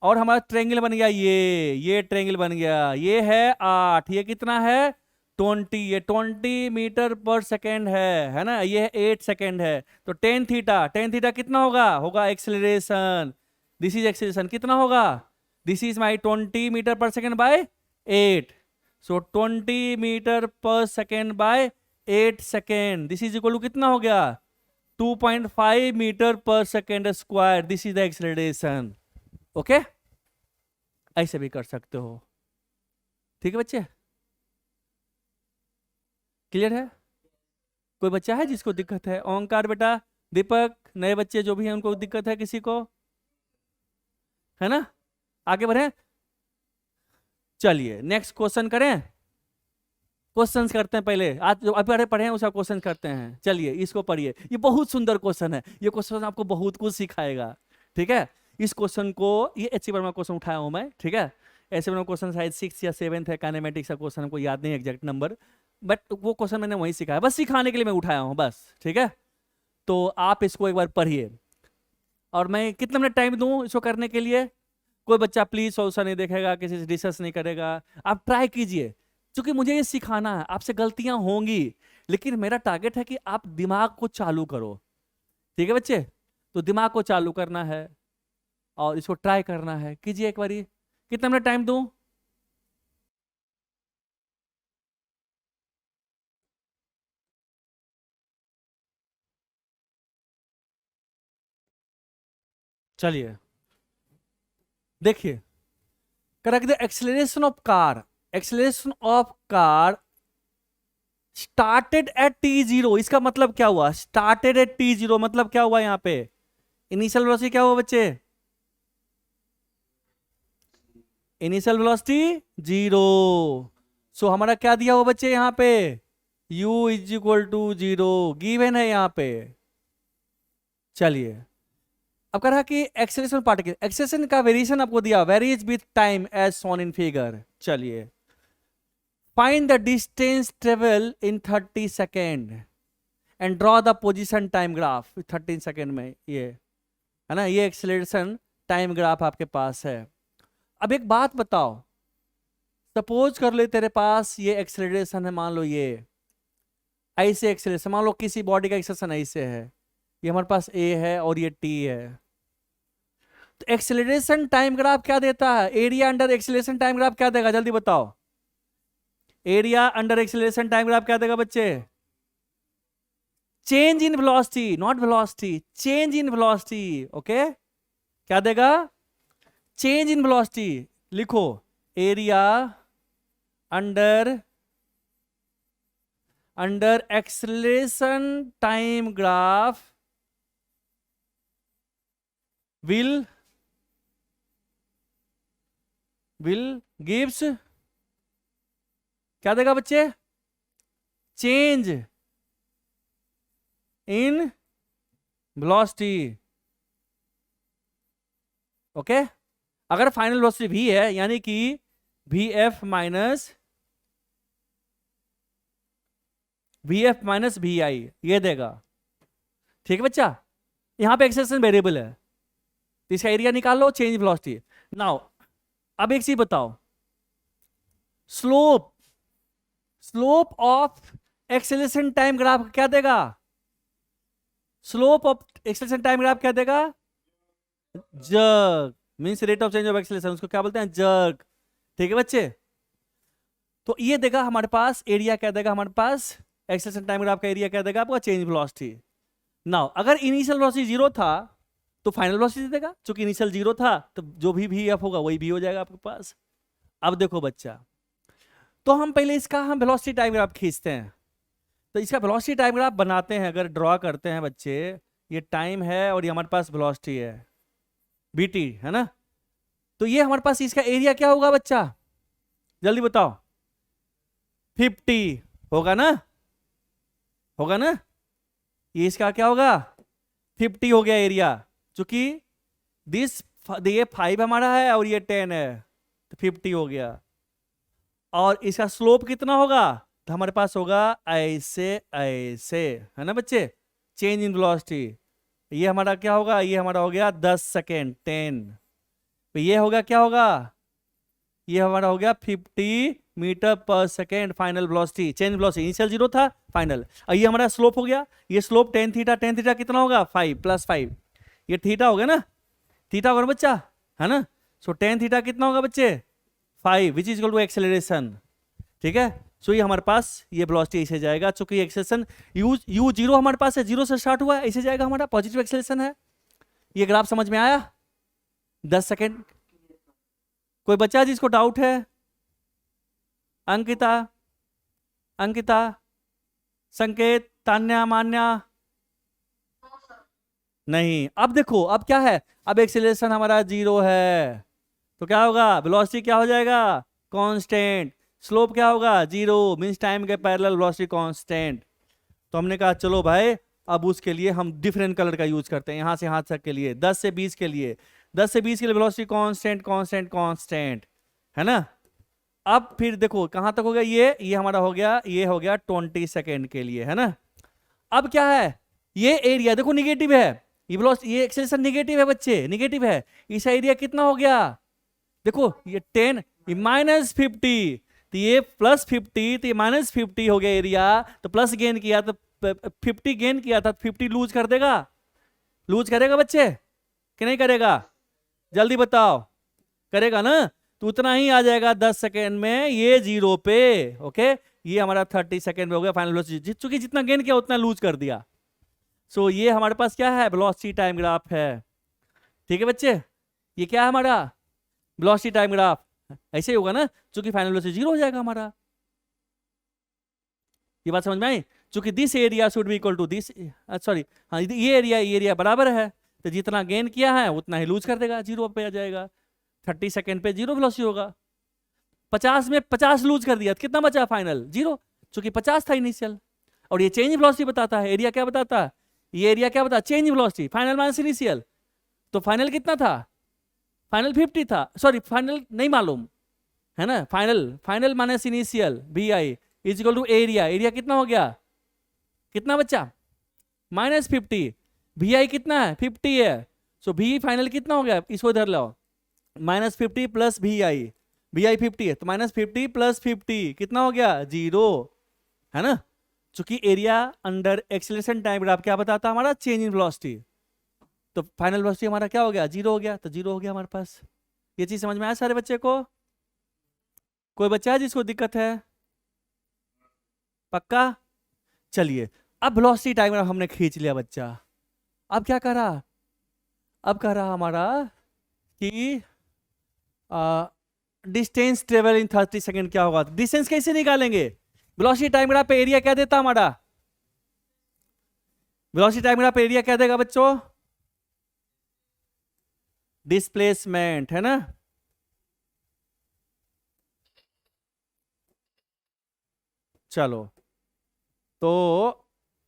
और हमारा ट्रेंगल बन गया, ये ट्रेंगल बन गया, ये है 8, ये कितना है 20, ये 20 मीटर पर सेकेंड है ना, ये 8 सेकेंड है। तो टेन थीटा कितना होगा एक्सेलरेशन, दिस इज एक्सेलरेशन, कितना होगा, this is my 20 metre per second by 8, so 20 metre per second by 8 second, this is equal to कितना हो गया 2.5 metre per second square, this is the acceleration. Okay, ऐसे भी कर सकते हो, ठीक है बच्चे, क्लियर है। कोई बच्चा है जिसको दिक्कत है, ओंकार बेटा, दीपक, नए बच्चे जो भी हैं उनको दिक्कत है किसी को, है ना, आगे बढ़े, चलिए नेक्स्ट क्वेश्चन करें, क्वेश्चंस करते हैं पहले, आज जो अभी पढ़े हैं उसका क्वेश्चन करते हैं। चलिए इसको पढ़िए, ये बहुत सुंदर क्वेश्चन है, ये क्वेश्चन आपको बहुत कुछ सिखाएगा, ठीक है। इस क्वेश्चन को, ये एच वर्मा क्वेश्चन उठाया हूं मैं, ठीक है, ऐसे वर्मा क्वेश्चन शायद 6 या 7 है, काइनेमेटिक्स का क्वेश्चन, हमको याद नहीं एग्जैक्ट नंबर, बट वो क्वेश्चन मैंने वहीं सिखाया, बस सिखाने के लिए मैं उठाया हूं बस, ठीक है। तो आप इसको एक बार पढ़िए, और मैं कितना मिनट टाइम दूं इसको करने के लिए, कोई बच्चा प्लीज सोल्यूशन नहीं देखेगा, किसी से डिस्कस नहीं करेगा, आप ट्राई कीजिए, क्योंकि मुझे ये सिखाना है, आपसे गलतियां होंगी, लेकिन मेरा टारगेट है कि आप दिमाग को चालू करो, ठीक है बच्चे, तो दिमाग को चालू करना है और इसको ट्राई करना है, कीजिए एक बारी, कितना मिनट टाइम दूं, चलिए देखिए, correct the acceleration of car, acceleration of car started at t0, इसका मतलब क्या हुआ, स्टार्टेड एट t0 मतलब क्या हुआ, यहां पे इनिशियल वेलोसिटी क्या हुआ बच्चे, इनिशियल वेलोसिटी 0, सो हमारा क्या दिया हुआ बच्चे यहां पे, u is equal to 0 given है यहां पे। चलिए अब कह रहा कि एक्सेलरेशन पार्टिकल, एक्सेलरेशन का वेरिएशन आपको दिया, varies with time as shown in figure. चलिए find the distance travel in 30 second and draw the position time graph 13 second में, ये है ना, ये एक्सेलरेशन टाइम ग्राफ आपके पास है। अब एक बात बताओ, सपोज कर ले तेरे पास ये एक्सेलरेशन है, मान लो ये ऐसे एक्सेलरेशन, मान लो किसी बॉडी का एक्सेलरेशन ऐसे है, ये हमारे पास ए है और ये टी है, तो एक्सेलरेशन टाइम ग्राफ क्या देता है, area under acceleration time graph क्या देगा जल्दी बताओ, area under acceleration time graph क्या देगा बच्चे, change in velocity, not velocity, change in velocity, okay, क्या देगा, चेंज इन वेलोसिटी, लिखो area under acceleration time graph will gives क्या देगा बच्चे, चेंज इन वेलोसिटी, ओके। अगर फाइनल वेलोसिटी v है, यानी कि vf minus V F minus V I ये देगा। ठीक है बच्चा, यहां पे एक्सेलरेशन वेरिएबल है, तो इसका एरिया निकाल लो, चेंज वेलोसिटी। नाउ अब एक चीज बताओ, slope slope of acceleration time graph क्या देगा? Slope of acceleration time graph क्या देगा? Jerk means rate of change of acceleration, उसको क्या बोलते हैं? जर्क। ठीक है बच्चे, तो ये देगा हमारे पास एरिया, क्या देगा हमारे पास? एक्सेलरेशन टाइम ग्राफ का एरिया क्या देगा आपका? Change velocity. नाउ अगर इनिशियल वेलोसिटी जीरो था तो फाइनल वेलोसिटी देगा, क्योंकि इनिशियल जीरो था तो जो भी एफ होगा वही भी हो जाएगा आपके पास। अब देखो बच्चा, तो हम पहले इसका हम वेलोसिटी टाइम ग्राफ खींचते हैं, तो इसका वेलोसिटी टाइम ग्राफ बनाते हैं, अगर ड्रॉ करते हैं बच्चे, ये टाइम है और ये हमारे पास वेलोसिटी है बीटी, है ना? तो ये हमारे पास इसका एरिया क्या होगा बच्चा? जल्दी बताओ। 50 होगा ना? होगा ना? ये इसका क्या होगा? 50 हो गया एरिया, चूंकि दिस ये 5 हमारा है और ये 10 है, तो 50 हो गया। और इसका स्लोप कितना होगा? तो हमारे पास होगा ऐसे ऐसे, है ना बच्चे? चेंज इन वेलोसिटी, ये हमारा क्या होगा? ये हमारा हो गया 10 सेकेंड 10। तो ये होगा क्या होगा? ये हमारा हो गया 50 metre per second final velocity, change velocity. Initial zero था, फाइनल। और ये हमारा स्लोप हो गया, ये slope tan theta, tan theta कितना होगा? 5 प्लस 5, ये थीटा हो गया ना? थीटा होगा ना बच्चा, है ना? सो टेन थीटा कितना होगा बच्चे? 5 which is equal to acceleration. ठीक है, सो ये हमारे पास ये वेलोसिटी ऐसे जाएगा, चूंकि एक्सेलरेशन यू जीरो हमारे पास है, जीरो से स्टार्ट हुआ है, ऐसे जाएगा, हमारा पॉजिटिव एक्सेलरेशन है। ये ग्राफ समझ में आया? 10 सेकेंड। कोई बच्चा जिसको डाउट है? अंकिता, अंकिता, संकेत, तान्या, मान्या? नहीं। अब देखो, अब क्या है? अब एक्सेलरेशन हमारा जीरो है, तो क्या होगा? वेलोसिटी क्या हो जाएगा? कांस्टेंट। स्लोप क्या होगा? जीरो, मींस टाइम के पैरेलल वेलोसिटी कांस्टेंट। तो हमने कहा चलो भाई, अब उसके लिए हम डिफरेंट कलर का यूज करते हैं, यहां से यहां तक के लिए, 10 से 20 के लिए, 10 से 20 के लिए वेलोसिटी कांस्टेंट कांस्टेंट कांस्टेंट, है ना? अब फिर देखो कहां तक हो गया, ये हमारा हो गया, ये हो गया 20 सेकेंड के लिए, है ना? अब क्या है? ये एरिया देखो निगेटिव है, ये वेलोसिटी, ये एक्सेलरेशन निगेटिव है बच्चे, निगेटिव है। इस एरिया कितना हो गया? देखो ये 10, ये -50, तो ये +50, तो ये -50 हो गया एरिया, तो प्लस गेन किया तो 50 गेन किया था, 50 लूज कर देगा, लूज करेगा बच्चे कि नहीं करेगा? जल्दी बताओ, करेगा ना? तो उतना ही आ जाएगा 10 सेकेंड में, ये जीरो पे। ओके, ये हमारा 30 सेकेंड में हो गया फाइनल वेलोसिटी, चूंकि जितना गेन किया उतना लूज कर दिया। सो ये हमारे पास क्या है? वेलोसिटी टाइम ग्राफ है। ठीक है बच्चे, ये क्या है हमारा? Velocity time graph. ऐसे ही होगा ना, चूंकि फाइनल वेलोसिटी जीरो हो जाएगा हमारा। ये बात समझ में आई? चूंकि this area should be equal to this, sorry, हाँ ये एरिया बराबर है, तो जितना गेन किया है उतना ही लूज कर देगा, जीरो पे आ जाएगा। 30 सेकेंड पे जीरो वेलोसिटी होगा। 50 में 50 लूज कर दिया तो कितना बचा? फाइनल जीरो, चूंकि 50 था इनिशियल। और ये चेंज वेलोसिटी बताता है, एरिया क्या बताता है? ये एरिया क्या बताता? Change velocity, final minus initial. तो फाइनल कितना था? फाइनल 50 था, सॉरी फाइनल नहीं मालूम, है ना? Final, final minus initial v i is equal to area, area कितना हो गया? कितना बच्चा? -50। वी आई कितना है? 50 है। सो वी फाइनल कितना हो गया? इसको इधर लाओ, -50 प्लस वी आई 50 है, तो -50 प्लस 50 कितना हो गया? जीरो, है ना? चूंकि area under acceleration time graph क्या बताता हमारा? Change in velocity. तो फाइनल वेलोसिटी हमारा क्या हो गया? जीरो हो गया, तो जीरो हो गया हमारे पास। ये चीज समझ में आया सारे बच्चे को? कोई बच्चा है जिसको दिक्कत है? पक्का? चलिए, अब वेलोसिटी टाइम ग्राफ हमने खींच लिया बच्चा। अब क्या करा? अब कह रहा हमारा कि डिस्टेंस ट्रेवल इन 30 सेकेंड क्या होगा? डिस्टेंस कैसे निकालेंगे? वेलोसिटी टाइम ग्राफ पे एरिया क्या देता हमारा? वेलोसिटी टाइम ग्राफ पे एरिया क्या देगा बच्चों? डिस्प्लेसमेंट, है ना? चलो, तो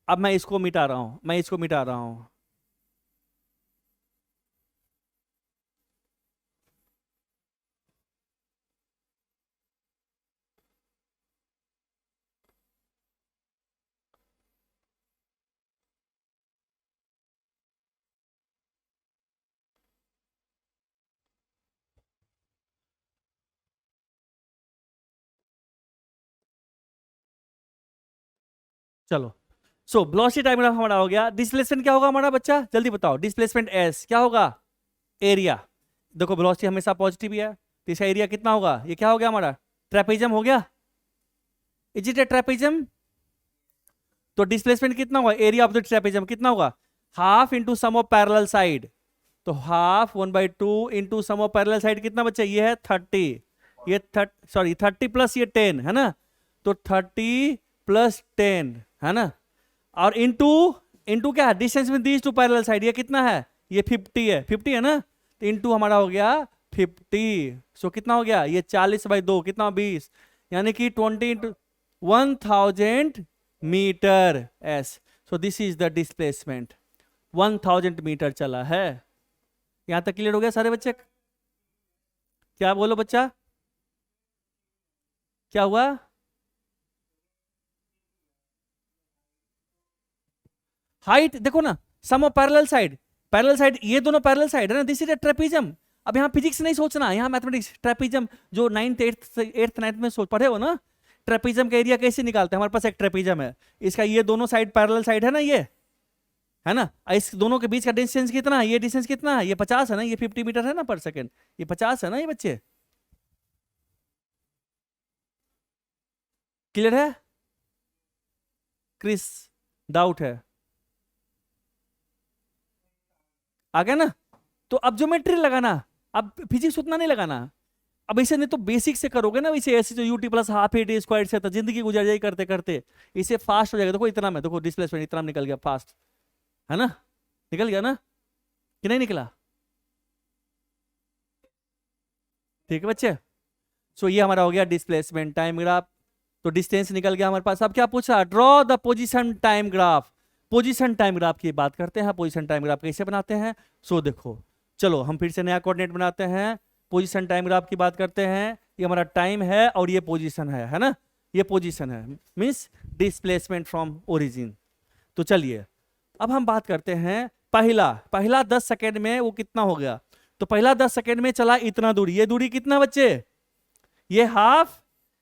अब मैं इसको मिटा रहा हूं, मैं इसको मिटा रहा हूं। चलो, सो वेलोसिटी टाइम ग्राफ हमारा हो गया। डिस्प्लेसमेंट क्या होगा हमारा बच्चा, जल्दी बताओ। डिस्प्लेसमेंट एस क्या होगा, एरिया। देखो वेलोसिटी हमेशा पॉजिटिव ही है, तो इसका एरिया कितना होगा, ये क्या हो गया हमारा, ट्रेपेजियम हो गया। Is it a trapezium? तो डिस्प्लेसमेंट कितना होगा, एरिया ऑफ द ट्रेपेजियम कितना होगा, half into sum of parallel side. तो half 1/2 into sum of parallel side कितना बच्चा, ये है 30, ये 30 प्लस ये 10 है ना, तो 30 प्लस 10 है ना, और इंटू इंटू क्या है, डिस्टेंस में दीज टू पैरेलल साइड, ये कितना है, ये 50 है, 50 है ना, तो इंटू हमारा हो गया 50। सो कितना हो गया, ये 40/2 कितना 20, यानी कि 20 into 1000 metres. So this is the displacement, 1000 metre चला है। यहां तक क्लियर हो गया सारे बच्चे? क्या बोलो बच्चा, क्या हुआ? हाइट देखो ना, sum of parallel side, parallel side ये दोनों पैरेलल साइड है ना, दिस इज अ ट्रेपेजियम। अब यहाँ फिजिक्स नहीं सोचना, यहाँ मैथमेटिक्स। ट्रेपेजियम जो 9th 8th 9th में सोच पढ़े हो ना, ट्रेपेजियम का एरिया कैसे निकालते हैं, हमारे पास एक ट्रेपेजियम है, इसका ये दोनों साइड पैरेलल साइड है ना, ये है ना, इस दोनों के बीच का डिस्टेंस कितना है, ये डिस्टेंस कितना है, ये 50 है ना, ये 50 मीटर है ना पर सेकेंड, ये 50 है ना, ये बच्चे क्लियर है? क्रिस डाउट है? आ गया ना? तो अब ज्योमेट्री लगाना, अब फिजिक्स उतना नहीं लगाना। अब इसे नहीं तो बेसिक से करोगे ना, इसे ऐसे तो UT plus half a t square से तो जिंदगी गुजर जाएगी करते करते, इसे फास्ट हो जाएगा। देखो इतना में, देखो डिस्प्लेसमेंट इतना में निकल गया फास्ट, है ना, निकल गया ना कि नहीं निकला? ठीक है बच्चे, सो ये हमारा हो गया डिस्प्लेसमेंट टाइम ग्राफ। तो डिस्टेंस निकल गया हमारे पास। अब क्या पूछा, draw the position time graph. Position time graph की बात करते हैं, पोजीशन टाइम ग्राफ कैसे बनाते हैं। सो देखो, चलो हम फिर से नया कोऑर्डिनेट बनाते हैं, पोजीशन टाइम ग्राफ की बात करते हैं। ये हमारा टाइम है और ये पोजीशन है ना, ये पोजीशन है, मींस डिस्प्लेसमेंट फ्रॉम ओरिजिन। तो चलिए अब हम बात करते हैं, पहला 10 सेकेंड में वो कितना हो गया। तो पहला 10 सेकेंड में चला इतना दूरी, ये दूरी कितना बच्चे, ये हाफ,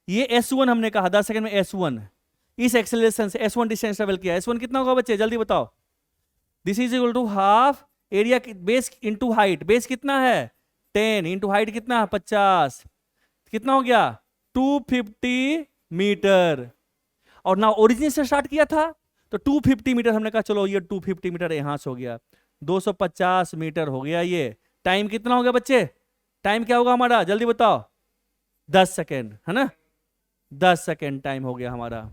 ये S1 हमने कहा 10 सेकंड में S1, इस एक्सेलरेशन से S1 डिस्टेंस ट्रेवल किया, S1 कितना होगा बच्चे जल्दी बताओ। This is equal to half area base into height, base कितना है 10 इंटू हाइट कितना 50, कितना हो गया 250 मीटर। और ना ओरिजिन से स्टार्ट किया था तो 250 मीटर, हमने कहा चलो ये 250 मीटर यहां से हो गया 250 मीटर हो गया। ये टाइम कितना हो गया बच्चे, टाइम क्या होगा हमारा जल्दी बताओ, 10 सेकेंड है ना, 10 सेकेंड टाइम हो गया हमारा।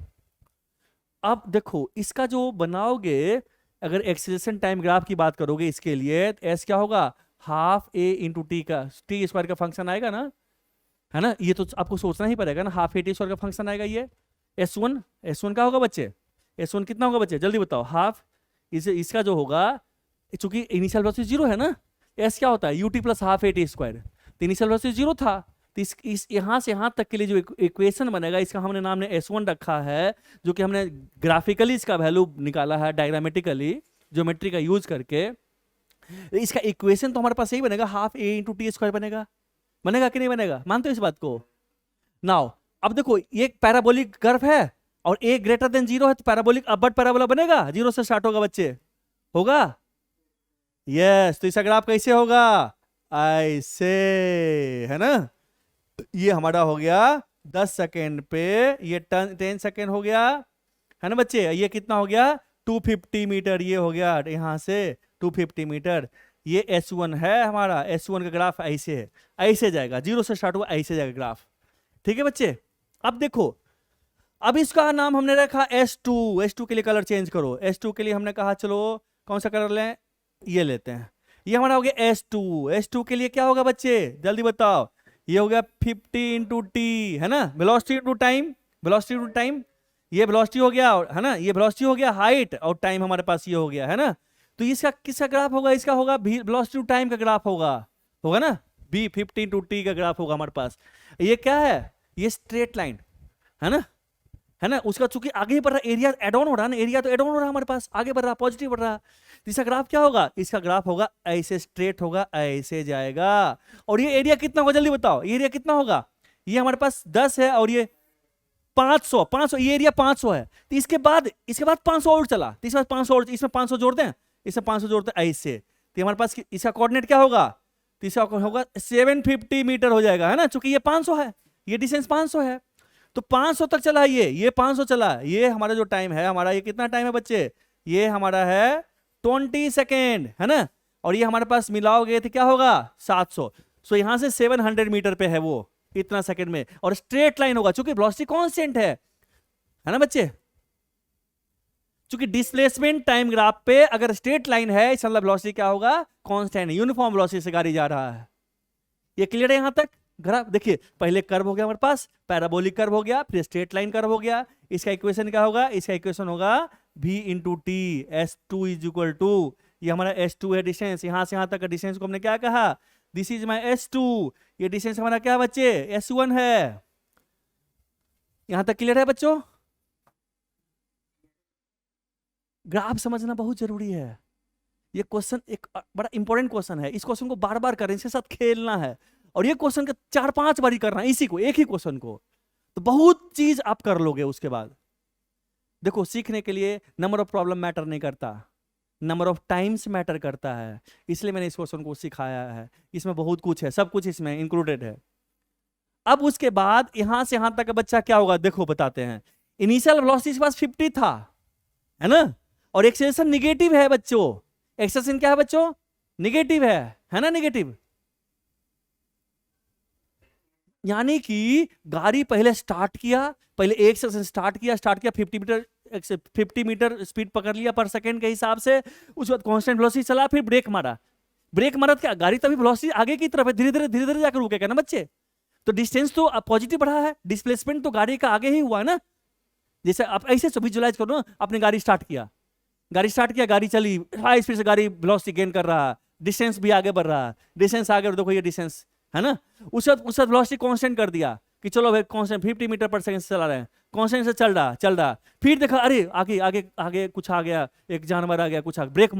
अब देखो इसका जो बनाओगे, अगर एक्सीलरेशन टाइम ग्राफ की बात करोगे इसके लिए, तो एस क्या होगा, हाफ ए इंटू टी का टी स्क्वायर का फंक्शन आएगा ना, है ना, ये तो आपको सोचना ही पड़ेगा ना, हाफ ए टी स्क्वायर का फंक्शन आएगा ये। S1 क्या होगा बच्चे, S1 कितना होगा बच्चे जल्दी बताओ, हाफ इसका जो होगा, चूंकि इनिशियल वेलोसिटी 0 है ना, एस क्या होता है UT plus half a t square, तो इनिशियल वेलोसिटी 0 था, तो इस यहां से यहां तक के लिए जो इक्वेशन बनेगा, इसका हमने नाम ने S1 रखा है, जो कि हमने ग्राफिकली इसका वैल्यू निकाला है, डायग्रामेटिकली ज्योमेट्री का यूज करके। इसका इक्वेशन तो हमारे पास यही बनेगा, हाफ ए इंटू टी स्क्वायर बनेगा, बनेगा कि नहीं बनेगा, मानते हो इस बात को? नाउ अब देखो ये पैराबोलिक कर्व है और ए ग्रेटर देन 0 है, तो पैराबोलिक अपवर्ड पैराबोला बनेगा, 0 से स्टार्ट होगा बच्चे, होगा यस। तो इसका ग्राफ कैसे होगा, ऐसे, है ना, ये हमारा हो गया 10 सेकेंड पे, ये 10 सेकेंड हो गया, है ना बच्चे, ये कितना हो गया 250 मीटर, ये हो गया यहां से 250 मीटर। ये S1 है हमारा, S1 का ग्राफ ऐसे है, ऐसे जाएगा, 0 से स्टार्ट हुआ ऐसे जाएगा ग्राफ, ठीक है बच्चे। अब देखो, अब इसका नाम हमने रखा S2 के लिए कलर चेंज करो, S2 के लिए हमने कहा चलो कौन सा कलर लें, ये लेते हैं, ये हमारा हो गया S2 के लिए क्या होगा बच्चे जल्दी बताओ, ये हो गया 50 इंटू टी, है ना, velocity into time, velocity into time, ये वेलोसिटी हो गया, है ना, ये वेलोसिटी हो गया हाइट, और टाइम हमारे पास ये हो गया, है ना। तो इसका किसका ग्राफ होगा, इसका होगा वेलोसिटी टू टाइम का ग्राफ होगा, होगा ना, b 50 इंटू टी का ग्राफ होगा हमारे पास। ये क्या है, ये स्ट्रेट लाइन है ना, है ना, उसका चूंकि आगे ही बढ़ रहा, एरिया एड ऑन हो रहा है ना, एरिया तो एड ऑन हो रहा है हमारे पास, आगे बढ़ रहा, पॉजिटिव बढ़ रहा। इसका ग्राफ क्या होगा, इसका ग्राफ होगा ऐसे स्ट्रेट होगा, ऐसे जाएगा। और ये एरिया कितना होगा जल्दी बताओ, एरिया कितना होगा, ये हमारे पास 10 है और ये 500 500 ये एरिया 500 है, तो इसके बाद 500 और चला, तो इसके बाद 500 और, इसमें 500 जोड़ दें, इसमें 500 जोड़ते हैं ऐसे, तो हमारे पास इसका कोऑर्डिनेट क्या होगा, तो इसका होगा 750 मीटर हो जाएगा, है ना, चूंकि ये 500 है, ये डिस्टेंस 500 है, तो 500 तक चला, ये 500 चला, ये हमारा जो टाइम है, हमारा ये कितना टाइम है बच्चे, ये हमारा है 20 सेकेंड, है ना, और ये हमारे पास मिलाओगे तो क्या होगा 700, सो यहां से 700 मीटर पे है वो इतना सेकंड में, और स्ट्रेट लाइन होगा क्योंकि वेलोसिटी कांस्टेंट है ना बच्चे, क्योंकि डिस्प्लेसमेंट टाइम ग्राफ पे अगर स्ट्रेट लाइन है इसका मतलब वेलोसिटी क्या होगा, कांस्टेंट है, यूनिफॉर्म वेलोसिटी से गाड़ी जा रहा है। ये क्लियर है यहां तक ग्राफ, देखिए पहले कर्व हो गया हमारे पास, पैराबोलिक कर्व हो गया, फिर स्ट्रेट लाइन कर्व हो गया, इसका इक्वेशन क्या होगा, इसका इक्वेशन होगा v into t, S2 is equal to, ये हमारा S2 है डिस्टेंस, यहां से यहां तक का डिस्टेंस को हमने क्या कहा, दिस इज माई S2, ये डिस्टेंस हमारा क्या बच्चे S1 है। यहां तक क्लियर है बच्चों, ग्राफ समझना बहुत जरूरी है, ये क्वेश्चन एक बड़ा इंपॉर्टेंट क्वेश्चन है, इस क्वेश्चन को बार बार करें, इसके साथ खेलना है, और ये क्वेश्चन का 4-5 बार ही करना है, इसी को एक ही क्वेश्चन को, तो बहुत चीज आप कर लोगे उसके बाद। देखो सीखने के लिए नंबर ऑफ प्रॉब्लम मैटर नहीं करता, नंबर ऑफ टाइम्स मैटर करता है, इसलिए मैंने इस क्वेश्चन को सिखाया है, इसमें बहुत कुछ है, सब कुछ इसमें इंक्लूडेड है। अब उसके बाद यहां से यहां तक का बच्चा क्या होगा, देखो बताते हैं, इनिशियल वेलोसिटी के पास 50 था, है ना, और एक्सेलरेशन निगेटिव है बच्चों, एक्सेलरेशन क्या है बच्चों, निगेटिव है ना, निगेटिव, यानी कि गाड़ी पहले स्टार्ट किया, पहले एक सेकंड स्टार्ट किया 50 मीटर स्पीड पकड़ लिया पर सेकंड के हिसाब से, उसके बाद कांस्टेंट वेलोसिटी चला, फिर ब्रेक मारा, तो क्या गाड़ी तभी वेलोसिटी आगे की तरफ है, धीरे धीरे जाकर रुकेगा ना बच्चे, तो डिस्टेंस तो पॉजिटिव बढ़ा है, डिस्प्लेसमेंट तो गाड़ी का आगे ही हुआ ना, जैसे आप ऐसे विजुअलाइज करो ना, आपने गाड़ी स्टार्ट किया, गाड़ी चली हाई स्पीड से, गाड़ी वेलोसिटी गेन कर रहा है, डिस्टेंस भी आगे बढ़ रहा है, डिस्टेंस आगे, देखो ये डिस्टेंस है ना, उस वक्त वेलोसिटी कांस्टेंट कर दिया कि चलो भाई कांस्टेंट 50 मीटर पर सेकंड से चला रहे हैं, कांस्टेंट से चल रहा, फिर देखा अरे आगे आगे आगे कुछ आ गया, एक जानवर आ गया, कुछ ब्रेक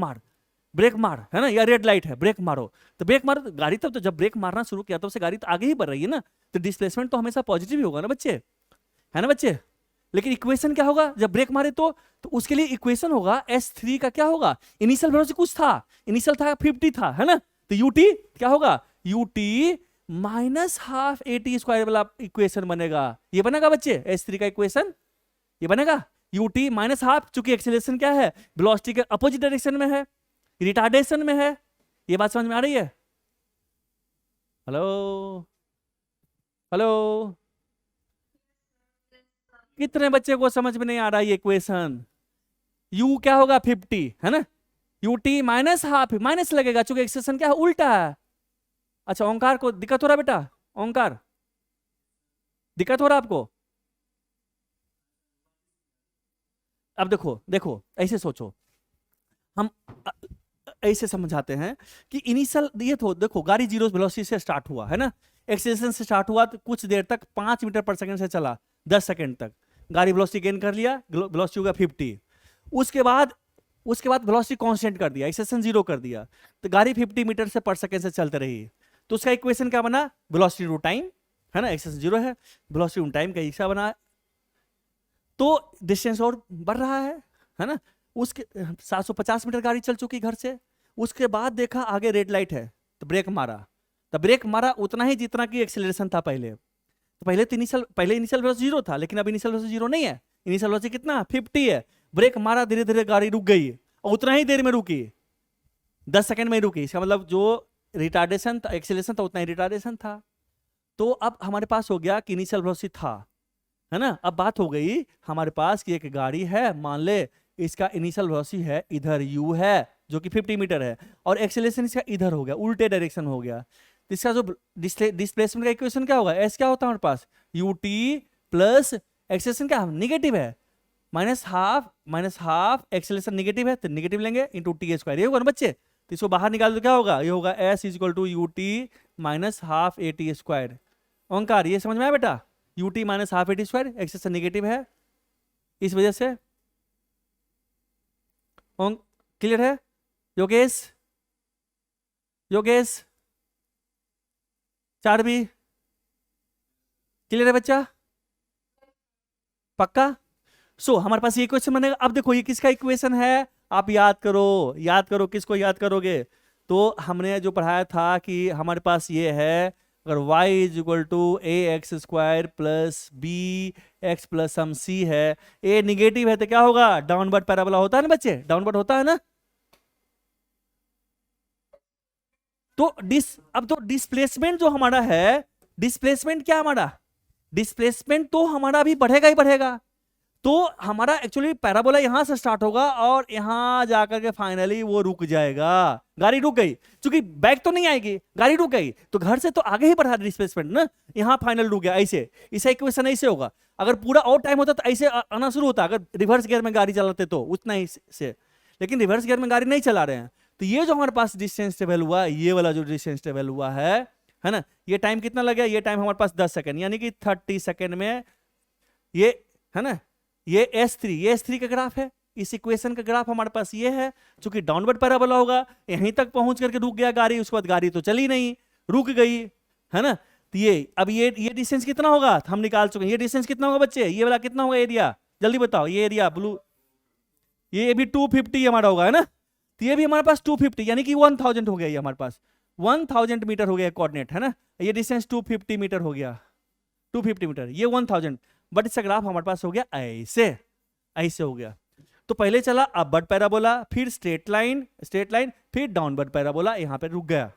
मार है ना, या रेड लाइट है, ब्रेक मारो, तो ब्रेक मारो, तो गाड़ी तब तो जब ब्रेक मारना शुरू किया तो उससे गाड़ी तो आगे ही बढ़ रही है ना, तो डिस्प्लेसमेंट तो हमेशा पॉजिटिव ही होगा ना बच्चे, है ना बच्चे, लेकिन इक्वेशन क्या होगा जब ब्रेक मारे तो उसके लिए इक्वेशन होगा S3 का क्या होगा, इनिशियल वेलोसिटी कुछ था, इनिशियल था 50 था, है ना, तो ut क्या होगा, ut minus half AT square वाला इक्वेशन बनेगा, ये बनेगा बच्चे S3 का इक्वेशन, ये बनेगा ut माइनस हाफ, चूंकि एक्सेलरेशन क्या है, वेलोसिटी के अपोजिट डायरेक्शन में है, रिटार्डेशन में है, ये बात समझ में आ रही है, हेलो हेलो, कितने बच्चे को समझ में नहीं आ रहा है ये इक्वेशन, u क्या होगा 50, है ना, ut माइनस हाफ, माइनस लगेगा चूंकि एक्सेलरेशन क्या है उल्टा है। अच्छा ओंकार को दिक्कत हो रहा है बेटा, ओंकार दिक्कत हो रहा है आपको, अब देखो ऐसे सोचो, हम ऐसे समझाते हैं कि इनिशियल ये तो देखो गाड़ी जीरो वेलोसिटी से स्टार्ट हुआ है ना, एक्सेलरेशन से स्टार्ट हुआ, तो कुछ देर तक 5 मीटर पर सेकंड से चला 10 सेकंड तक, गाड़ी वेलोसिटी गेन कर लिया, वेलोसिटी हो गया 50, उसके बाद वेलोसिटी कांस्टेंट कर दिया, एक्सेलरेशन 0 कर दिया, तो गाड़ी 50 मीटर से पर सेकंड से चलते रही, तो उसका इक्वेशन क्या बना, वेलोसिटी टू टाइम, है ना, एक्सेलरेशन 0 है, वेलोसिटी टू टाइम का हिस्सा बना, तो डिस्टेंस और बढ़ रहा है ना, उसके 750 मीटर गाड़ी चल चुकी घर से, उसके बाद देखा आगे रेड लाइट है, तो ब्रेक मारा उतना ही जितना कि एक्सेलरेशन था पहले, तो पहले इनिशियल वेलोसिटी 0 था, लेकिन अब इनिशियल वेलोसिटी 0 नहीं है, इनिशियल वेलोसिटी कितना 50 है, ब्रेक मारा, धीरे धीरे गाड़ी रुक गई, और उतना ही देर में रुकी, 10 सेकंड में रुकी, इसका मतलब जो रिटार्डेशन था, एक्सेलरेशन था उतना ही रिटार्डेशन था, तो अब हमारे पास हो गया कि इनिशियल वेलोसिटी था, है ना, अब बात हो गई हमारे पास कि एक गाड़ी है, मान ले इसका इनिशियल वेलोसिटी है इधर u है जो कि 50 मीटर है, और एक्सेलरेशन इसका इधर हो गया, उल्टे डायरेक्शन हो गया, तो इसका जो डिस्प्लेसमेंट का इक्वेशन क्या होगा, s क्या होता है हमारे पास, ut प्लस एक्सेलरेशन क्या निगेटिव है, माइनस हाफ एक्सेलरेशन निगेटिव है तो निगेटिव लेंगे इंटू टी स्क्वायर, ये होगा ना बच्चे, तो इसको बाहर निकाल तो क्या होगा, ये होगा s is equal to ut minus half AT square. Omkar ये समझ में आया बेटा, ut minus half AT square, acceleration negative है इस वजह से, क्लियर है योगेश, चार भी क्लियर है बच्चा, पक्का? सो हमारे पास ये इक्वेशन बनेगा। अब देखो ये किसका इक्वेशन है, आप याद करो, याद करो, किसको याद करोगे? तो हमने जो पढ़ाया था कि हमारे पास ये है, अगर y is equal to a x square plus B x plus some c है, a निगेटिव है तो क्या होगा, डाउनवर्ड पैराबोला होता है ना बच्चे, डाउनवर्ड होता है ना। तो अब तो डिस्प्लेसमेंट जो हमारा है, डिस्प्लेसमेंट क्या हमारा, डिस्प्लेसमेंट तो हमारा भी बढ़ेगा ही बढ़ेगा। तो हमारा एक्चुअली पैराबोला यहां से स्टार्ट होगा और यहां जाकर के फाइनली वो रुक जाएगा, गाड़ी रुक गई, क्योंकि बैक तो नहीं आएगी, गाड़ी रुक गई तो घर से तो आगे ही बढ़ा डिस्प्लेसमेंट ना, यहां फाइनल रुक गया। ऐसे इसे इक्वेशन ऐसे होगा। अगर पूरा और टाइम होता तो ऐसे आना शुरू होता, अगर रिवर्स गियर में गाड़ी चलाते तो उतना ही से, लेकिन रिवर्स गियर में गाड़ी नहीं चला रहे हैं। तो ये जो हमारे पास डिस्टेंस टेबल हुआ, ये वाला जो डिस्टेंस टेबल हुआ है ना, ये टाइम कितना लगे, ये टाइम हमारे पास 10 सेकंड, यानी कि 30 सेकंड में ये है ना, ये S3 का ग्राफ है, इस इक्वेशन का ग्राफ हमारे पास ये है। चूंकि डाउनवर्ड पैराबोला होगा, यहीं तक पहुंच करके रुक गया गाड़ी, उसके बाद गाड़ी तो चली नहीं, रुक गई, है ना। तो ये अब ये डिस्टेंस कितना होगा, हम निकाल चुके हैं। ये डिस्टेंस कितना होगा बच्चे, ये वाला कितना होगा एरिया, जल्दी बताओ। ये एरिया ब्लू, ये भी 250 हमारा होगा, है ना। तो ये भी हमारे पास 250, यानी कि 1000 हो गया, ये हमारे पास 1000 मीटर हो गया कोऑर्डिनेट, है ना। ये डिस्टेंस 250 मीटर हो गया, 250 मीटर, ये 1000, बट इसका ग्राफ हमारे पास हो गया ऐसे, ऐसे हो गया। तो पहले चला अपवर्ड पैराबोला, फिर स्ट्रेट लाइन, फिर डाउनवर्ड पैराबोला, यहां पे रुक गया।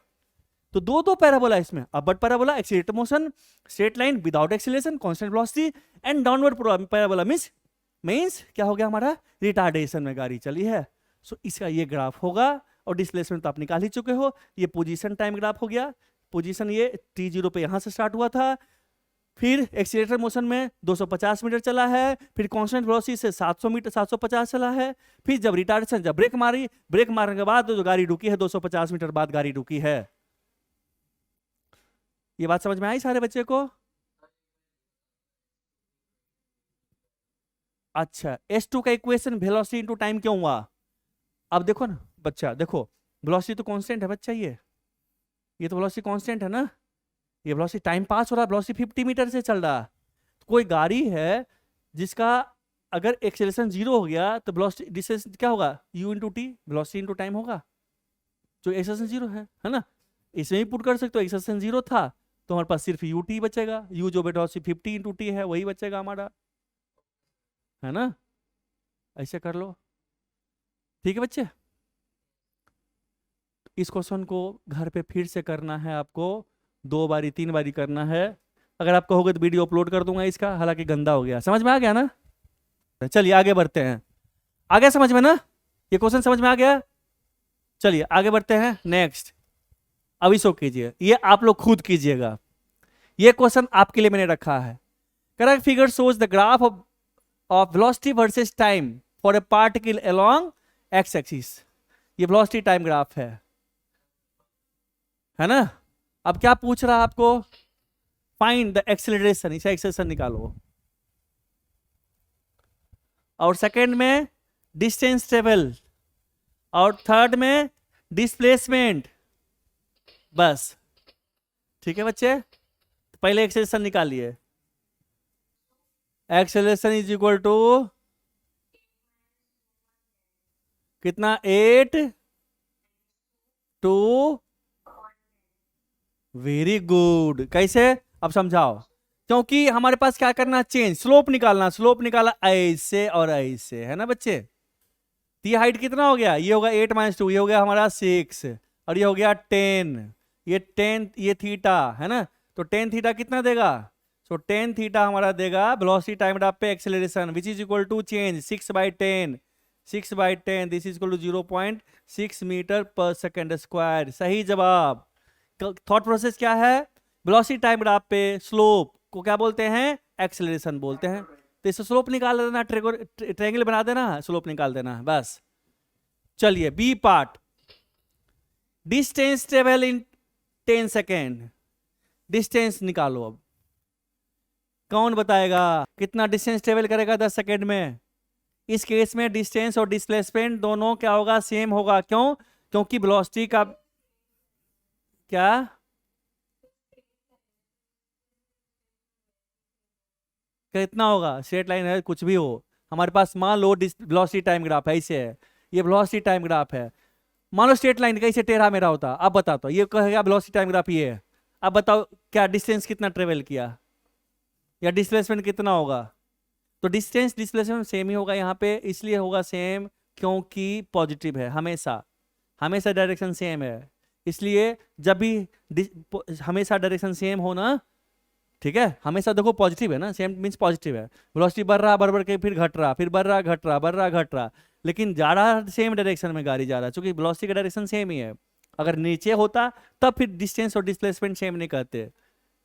तो दो पैराबोला इसमें, upward parabola accelerated motion, straight line without acceleration constant velocity, and downward parabola means क्या हो गया हमारा, रिटार्डेशन में गाड़ी चली है। सो इसका ये ग्राफ होगा, और डिस्प्लेसमेंट तो आप निकाल ही चुके हो, ये पोजीशन टाइम ग्राफ हो गया। पोजीशन ये t0 पे यहां से स्टार्ट हुआ था, फिर एक्सीलरेटर मोशन में 250 मीटर चला है, फिर कांस्टेंट वेलोसिटी से 700 मीटर 750 चला है, फिर जब रिटार्डेशन, जब ब्रेक मारी, ब्रेक मारने के बाद जो गाड़ी रुकी है 250 मीटर बाद गाड़ी रुकी है। ये बात समझ में आई सारे बच्चे को? अच्छा, S2 का इक्वेशन वेलोसिटी इनटू टाइम क्यों हुआ? अब देखो ना बच्चा, देखो वेलोसिटी तो कांस्टेंट है बच्चा, ये तो वेलोसिटी कांस्टेंट है ना, ये वेलोसिटी टाइम पास हो रहा है, वेलोसिटी 50 मीटर से चल रहा है। तो कोई गाड़ी है जिसका अगर एक्सेलरेशन 0 हो गया तो वेलोसिटी डिस्टेंस क्या होगा, u into T, velocity into time होगा, जो एक्सेलरेशन 0 है ना। इसमें ही पुट कर सकते हो, एक्सेलरेशन 0 था तो हमारे पास सिर्फ ut बचेगा, u जो वेलोसिटी 50 इंटू टी है वही बचेगा हमारा, है ना। ऐसे कर लो, ठीक है बच्चे। इस क्वेश्चन को घर पे फिर से करना है आपको, 2 बारी 3 बारी करना है। अगर आप कहोगे तो वीडियो अपलोड कर दूंगा इसका, हालांकि गंदा हो गया। समझ में आ गया ना? चलिए आगे बढ़ते हैं। आ गया समझ में ना, ये क्वेश्चन समझ में आ गया? चलिए आगे बढ़ते हैं नेक्स्ट। अब इसको कीजिए, ये आप लोग खुद कीजिएगा, ये क्वेश्चन आपके लिए मैंने रखा है। Correct figure shows the graph of velocity versus time for a particle along x axis. ये वेलोसिटी टाइम ग्राफ है ना। अब क्या पूछ रहा है आपको, फाइंड द एक्सेलरेशन, इसे एक्सेलरेशन निकालो। और सेकंड में डिस्टेंस टेबल, और थर्ड में डिस्प्लेसमेंट, बस। ठीक है बच्चे, पहले एक्सेलरेशन निकालिए। एक्सेलरेशन इज इक्वल टू कितना, 8 2, वेरी गुड। कैसे, अब समझाओ। क्योंकि हमारे पास क्या करना, चेंज, स्लोप निकालना, स्लोप निकाला ऐसे और ऐसे, है ना बच्चे। तो ये हाइट कितना हो गया, ये होगा 8 - 2, ये हो गया हमारा 6, और ये हो गया 10, ये 10, ये थीटा है ना। तो 10 थीटा कितना देगा, सो 10 थीटा हमारा देगा वेलोसिटी टाइम ग्राफ पे acceleration, which is equal to change 6/10, 6/10, this is equal to 0.6 metre per second square. सही जवाब। थॉट प्रोसेस क्या है, वेलोसिटी टाइम ग्राफ पे स्लोप को क्या बोलते हैं, एक्सेलरेशन बोलते हैं। तो इसे स्लोप निकाल देना, ट्रायंगल बना देना, स्लोप निकाल देना है बस। चलिए b part, distance travel in 10 second, distance निकालो। अब कौन बताएगा कितना डिस्टेंस ट्रेवल करेगा 10 सेकेंड में? इस केस में डिस्टेंस और डिस्प्लेसमेंट दोनों क्या होगा, सेम होगा। क्यों? क्योंकि वेलोसिटी का क्या, कितना होगा, स्ट्रेट लाइन है कुछ भी हो, हमारे पास मान लो वेलोसिटी टाइम ग्राफ है, ऐसे है, ये वेलोसिटी टाइम ग्राफ है, मान लो स्ट्रेट लाइन कैसे टेढ़ा मेरा होता, अब बताओ तो ये कहेगा वेलोसिटी टाइम ग्राफ ये है, अब बताओ क्या डिस्टेंस कितना ट्रेवल किया या डिस्प्लेसमेंट कितना होगा, तो डिस्टेंस डिस्प्लेसमेंट सेम ही होगा यहाँ पे, इसलिए होगा सेम क्योंकि पॉजिटिव है, हमेशा हमेशा डायरेक्शन सेम है, इसलिए जब भी हमेशा डायरेक्शन सेम हो ना, ठीक है, हमेशा देखो पॉजिटिव है ना, सेम मीन्स पॉजिटिव है, वेलोसिटी बढ़ रहा बढ़ बढ़ के फिर घट रहा, फिर बढ़ रहा घट रहा, बढ़ रहा घट रहा, लेकिन जा रहा सेम डायरेक्शन में गाड़ी जा रहा है, क्योंकि वेलोसिटी का डायरेक्शन सेम ही है, अगर नीचे होता तब फिर डिस्टेंस और डिस्प्लेसमेंट सेम नहीं करते,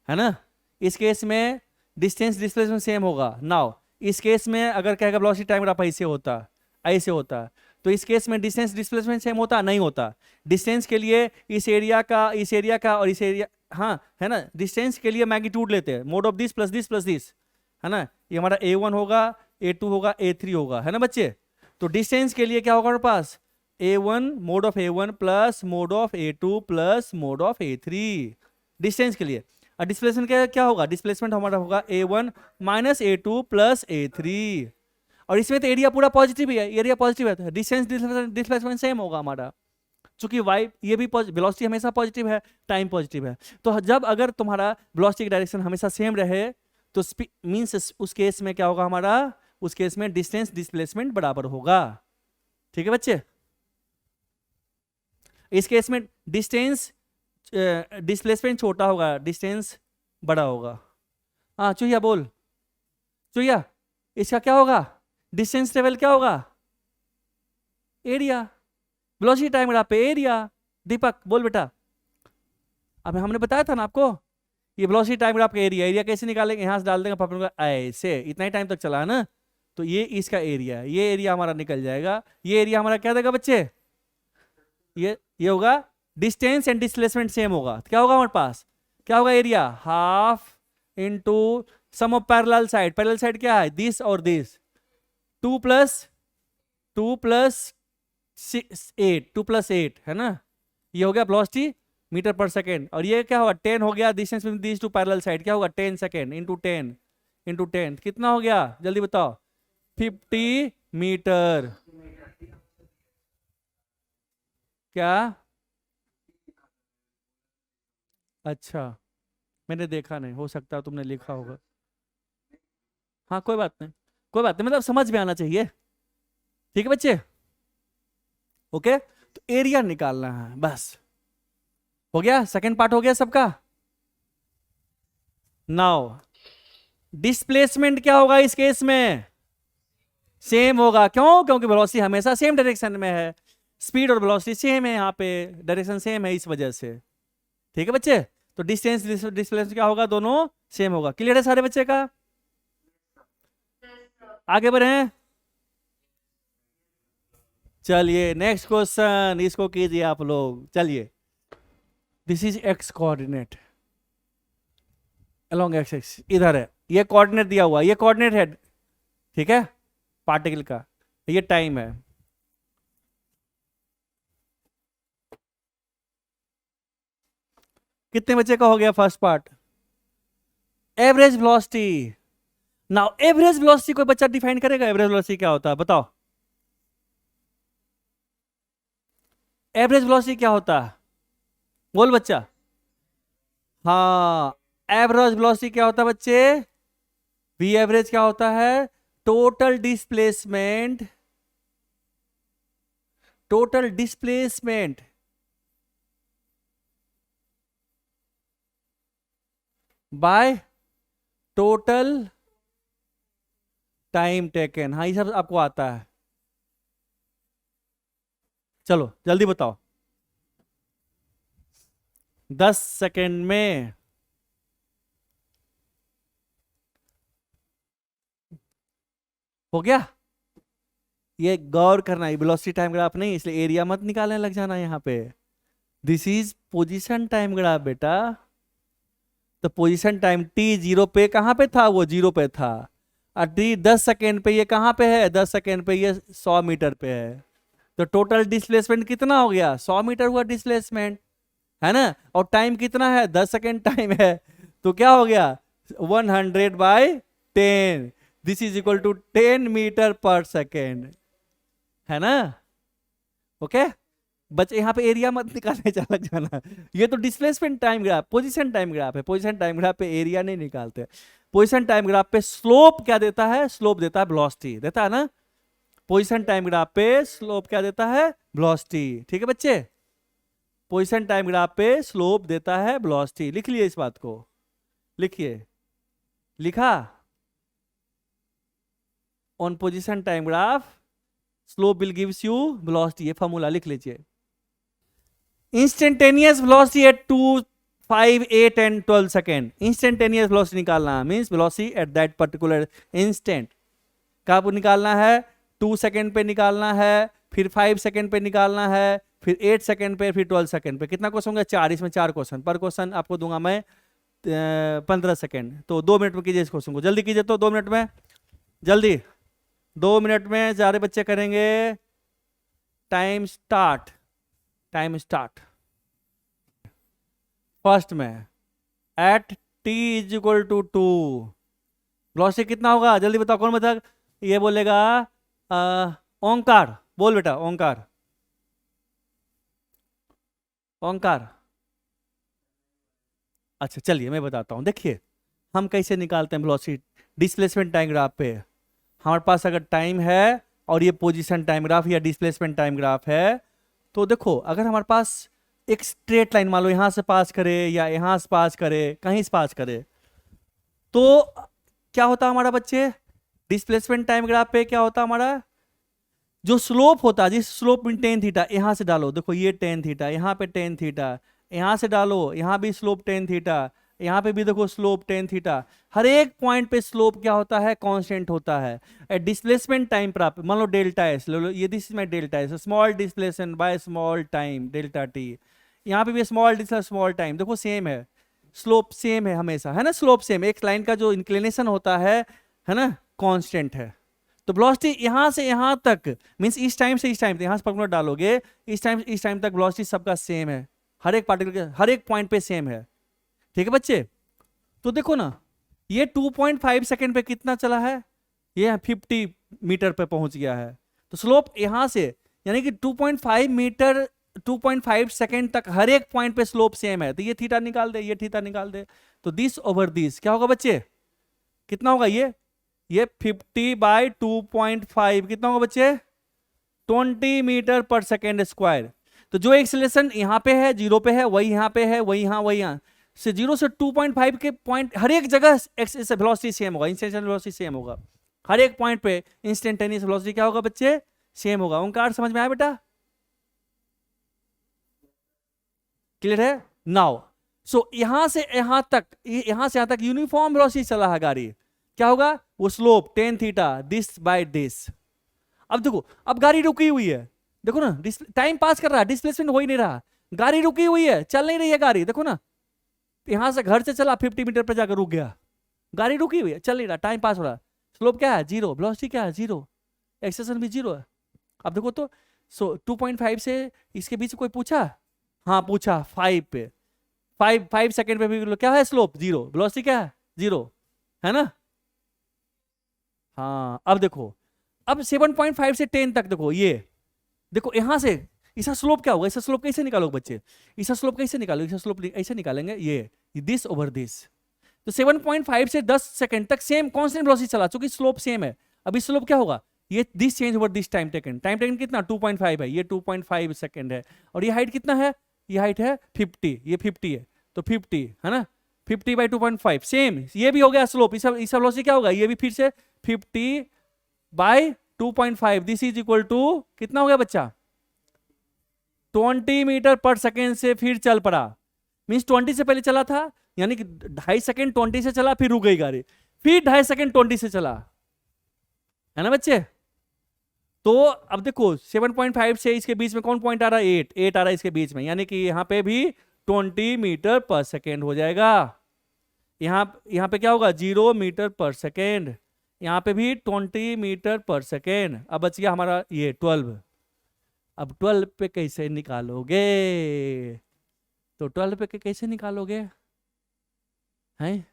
है ना, इस केस में डिस्टेंस डिस्प्लेसमेंट सेम होगा। नाउ इस केस में अगर कहेगा वेलोसिटी टाइम ग्राफ ऐसे होता तो इस केस में डिस्टेंस डिस्प्लेसमेंट सेम होता नहीं होता, डिस्टेंस के लिए इस एरिया का और इस एरिया, हाँ है ना, डिस्टेंस के लिए मैग्नीट्यूड लेते हैं, mode of this plus this plus this, है ना, ये हमारा A1 होगा, A2 होगा, A3 होगा, है ना बच्चे, तो डिस्टेंस के लिए क्या होगा हमारे पास A1 mode of A1 plus mode of A2 plus mode of A3 distance के लिए, और डिस्प्लेसमेंट क्या होगा, डिस्प्लेसमेंट हमारा होगा A1 minus A2 plus A3, और इसमें तो एरिया पूरा पॉजिटिव ही है, एरिया पॉजिटिव है, डिस्टेंस डिस्प्लेसमेंट सेम होगा हमारा, चूंकि वाई ये भी वेलोसिटी हमेशा पॉजिटिव है, टाइम पॉजिटिव है, तो जब अगर तुम्हारा वेलोसिटी की डायरेक्शन हमेशा सेम रहे तो मींस उस केस में क्या होगा हमारा, उस केस में डिस्टेंस डिस्प्लेसमेंट बराबर होगा, ठीक है बच्चे, इस केस में डिस्टेंस डिस्प्लेसमेंट छोटा होगा, डिस्टेंस बड़ा होगा, हाँ चुहिया बोल, चुहिया इसका क्या होगा, डिस्टेंस ट्रेवल क्या होगा, एरिया, वेलोसिटी टाइम ग्राफ पे एरिया, दीपक बोल बेटा, अब हमने बताया था ना आपको, ये वेलोसिटी टाइम ग्राफ का एरिया, एरिया कैसे निकालेंगे, यहां से डाल देंगे पापा को ऐसे, इतना ही टाइम तक चला है ना, तो ये इसका एरिया है, ये एरिया हमारा निकल जाएगा, ये एरिया हमारा क्या देगा बच्चे, ये होगा डिस्टेंस एंड डिस्प्लेसमेंट सेम होगा, तो क्या होगा हमारे पास, क्या होगा area, half into sum of parallel side क्या है, दिस और दिस, 2 प्लस 8 है ना, ये हो गया वेलोसिटी मीटर पर सेकेंड, और ये क्या होगा 10 हो गया, distance between these two parallel side क्या होगा 10 सेकेंड इंटू 10 कितना हो गया जल्दी बताओ, 50 मीटर, क्या, अच्छा मैंने देखा नहीं, हो सकता है तुमने लिखा होगा, हाँ कोई बात नहीं, मतलब समझ में आना चाहिए, ठीक है बच्चे, ओके, तो एरिया निकालना है बस, हो गया, सेकंड पार्ट हो गया सबका। नाउ डिस्प्लेसमेंट क्या होगा इस केस में, सेम होगा, क्यों, क्योंकि वेलोसिटी हमेशा सेम डायरेक्शन में है, स्पीड और वेलोसिटी सेम है, यहाँ पे डायरेक्शन सेम है इस वजह से, ठीक है बच्चे, तो डिस्टेंस डिस्प्लेसमेंट क्या होगा, दोनों सेम होगा, क्लियर है सारे बच्चे का, आगे बढ़े, चलिए नेक्स्ट क्वेश्चन, इसको कीजिए आप लोग, चलिए, this is x coordinate along x axis, इधर है, ये कोऑर्डिनेट दिया हुआ, ये कोऑर्डिनेट है, ठीक है, पार्टिकल का, ये टाइम है, कितने बच्चे का हो गया first part, average velocity, now average velocity कोई बच्चा डिफाइन करेगा, एवरेज वेलोसिटी क्या होता है बताओ, एवरेज वेलोसिटी क्या होता है, बोल बच्चा, हाँ एवरेज वेलोसिटी क्या होता है बच्चे, वी एवरेज क्या होता है, total displacement bye total time taken, हाँ ये सब आपको आता है, चलो जल्दी बताओ, 10 सेकेंड में, हो गया, ये गौर करना है, वेलोसिटी टाइम ग्राफ नहीं, इसलिए एरिया मत निकालने लग जाना यहाँ पे, this is position time graph बेटा, तो पोजीशन टाइम t 0 पे कहां पे था, वो 0 पे था, और t 10 सेकेंड पे ये कहां पे है, 10 सेकेंड पे ये 100 मीटर पे है, तो टोटल डिस्प्लेसमेंट कितना हो गया, 100 मीटर हुआ डिस्प्लेसमेंट, है ना, और टाइम कितना है, 10 सेकेंड टाइम है, तो क्या हो गया 100 by 10, this is equal to 10 metre per second, है ना? ओके बच्चे यहाँ पे एरिया मत निकालने चला जाना, ये तो displacement time graph, position time graph है, पोजीशन टाइम ग्राफ पे एरिया नहीं निकालते। पोजीशन टाइम ग्राफ पे स्लोप क्या देता है? स्लोप देता है वेलोसिटी, देता है ना? पोजीशन टाइम ग्राफ पे स्लोप क्या देता है? वेलोसिटी। ठीक है बच्चे, पोजीशन टाइम ग्राफ पे स्लोप देता है वेलोसिटी। लिख लिए इस बात को, लिखिए, लिखा? On position time graph slope will gives you velocity, ये फॉर्मूला लिख लीजिए। Instantaneous velocity at 2, 5, 8 and 12 second. Instantaneous velocity निकालना means velocity at that particular instant. कब निकालना है? 2 सेकेंड पे निकालना है, फिर 5 सेकेंड पे निकालना है, फिर 8 सेकेंड पे, फिर 12 सेकेंड पे। कितना क्वेश्चन होगा? 4। इसमें 4 क्वेश्चन, पर क्वेश्चन आपको दूंगा मैं 15 सेकेंड। तो 2 मिनट में कीजिए इस क्वेश्चन को, जल्दी कीजिए तो 2 मिनट में, जल्दी 2 मिनट में सारे बच्चे करेंगे। Time start, time start. First में at t is equal to 2 velocity कितना होगा? जल्दी बताओ, कौन बता? ये बोलेगा ओंकार, बोल बेटा, ओंकार, ओंकार। अच्छा चलिए मैं बताता हूं, देखिए हम कैसे निकालते हैं वेलोसिटी डिस्प्लेसमेंट टाइम ग्राफ पे। हमारे पास अगर टाइम है और ये पोजीशन टाइम ग्राफ या डिस्प्लेसमेंट टाइम ग्राफ है, तो देखो अगर हमारे पास एक स्ट्रेट लाइन मान लो यहां से पास करे या यहां से पास करे, कहीं से पास करे, तो क्या होता है हमारा बच्चे? डिस्प्लेसमेंट टाइम ग्राफ पे क्या होता है हमारा? जो स्लोप होता है, जिस स्लोप में टेन थीटा, यहां से डालो, देखो ये टेन थीटा, यहाँ पे टेन थीटा, यहां से डालो, यहाँ भी स्लोप टेन थीटा, यहाँ पे भी देखो स्लोप टेन थीटा। हर एक पॉइंट पे स्लोप क्या होता है? कांस्टेंट होता है। डिस्प्लेसमेंट टाइम प्राप्त मान लो डेल्टा एस ले लो, ये this is my delta S, small displacement by small time delta T. यहाँ पे भी स्मॉल डिस्प्लेस स्मॉल टाइम, देखो सेम है, स्लोप सेम है हमेशा, है ना? स्लोप सेम, एक लाइन का जो इंक्लिनेशन होता है ना, कांस्टेंट है। तो वेलोसिटी यहां से यहां तक मींस इस टाइम से इस टाइम तक, यहां से पर्टिकुलर डालोगे, इस टाइम तक वेलोसिटी सबका सेम है, हर एक पार्टिकल हर एक पॉइंट पे सेम है। ठीक है बच्चे? तो देखो ना, ये 2.5 सेकेंड पे कितना चला है? ये 50 मीटर पे पहुंच गया है। तो स्लोप यहां से यानी कि 2.5 मीटर 2.5 सेकेंड तक हर एक पॉइंट पे स्लोप सेम है। तो ये थीटा निकाल दे, ये थीटा निकाल दे, तो दिस ओवर दिस क्या होगा बच्चे? कितना होगा ये 50/2.5 कितना होगा बच्चे? 20 मीटर पर सेकेंड स्क्वायर। तो जो एक्सेलरेशन यहां पे है, जीरो पे है, वही यहां पे है, वही यहां, वही यहां से 0 से 2.5 के पॉइंट हर एक जगह वेलोसिटी सेम होगा, इंस्टेंटेनियस वेलोसिटी सेम होगा। हर एक पॉइंट पे इंस्टेंटेनियस वेलोसिटी क्या होगा बच्चे? सेम होगा। ओंकार समझ में आया बेटा? क्लियर है? नाउ सो यहां से यहां तक, यहां से यहां तक यूनिफॉर्म वेलोसिटी चला है गाड़ी, क्या होगा? वो slope tan theta this by this. अब देखो, अब गाड़ी रुकी हुई है, देखो ना, टाइम पास कर रहा है, डिस्प्लेसमेंट हो ही नहीं रहा, गाड़ी रुकी हुई है, चल नहीं रही है गाड़ी, देखो ना, यहां से घर से चला 50 मीटर पर जाकर रुक गया, गाड़ी रुकी हुई है, चल नहीं रहा, टाइम पास हो रहा है। स्लोप क्या है? जीरो। वेलोसिटी क्या है? जीरो। एक्सेलरेशन भी जीरो है। अब देखो तो 2.5 से इसके बीच कोई पूछा? हाँ पूछा, 5 पे, 5 सेकेंड पे भी क्या है? स्लोप जीरो, वेलोसिटी क्या है? जीरो, है ना? हाँ अब देखो, अब 7.5 से 10 तक देखो, ये देखो यहां से इसका स्लोप क्या होगा? इसका स्लोप कैसे निकालोगे बच्चे? इसका स्लोप कैसे निकालोगे? इसका स्लोप ऐसे निकालेंगे, ये दिस ओवर दिस। तो 7.5 से 10 सेकंड तक सेम कांस्टेंट वेलोसिटी चला, चूंकि स्लोप सेम है। अब इस स्लोप क्या होगा? ये this change over this time taken, time taken कितना? 2.5 है, ये 2.5 सेकंड है, और ये हाइट कितना है? ये हाइट है 50, ये 50 है, तो 50 है ना, 50/2.5 सेम, ये भी हो गया स्लोप। इस वेलोसिटी क्या होगा? ये भी फिर से 50/2.5, दिस इज इक्वल टू कितना हो गया बच्चा? 20 मीटर पर सेकेंड से फिर चल पड़ा, मीन्स 20 से पहले चला था, यानी कि 2.5 सेकेंड 20 से चला, फिर रुक गई गाड़ी, फिर 2.5 सेकेंड 20 से चला, है ना बच्चे? तो अब देखो 7.5 से इसके बीच में कौन पॉइंट आ रहा है? 8 आ रहा है इसके बीच में, यानी कि यहां पे भी 20 मीटर पर सेकेंड हो जाएगा। यहां पे क्या होगा? 0 मीटर पर सेकेंड, यहां पे भी 20 मीटर पर सेकेंड। अब बच गया हमारा ये 12। अब 12 पे कैसे निकालोगे? तो 12 पे कैसे निकालोगे हैं?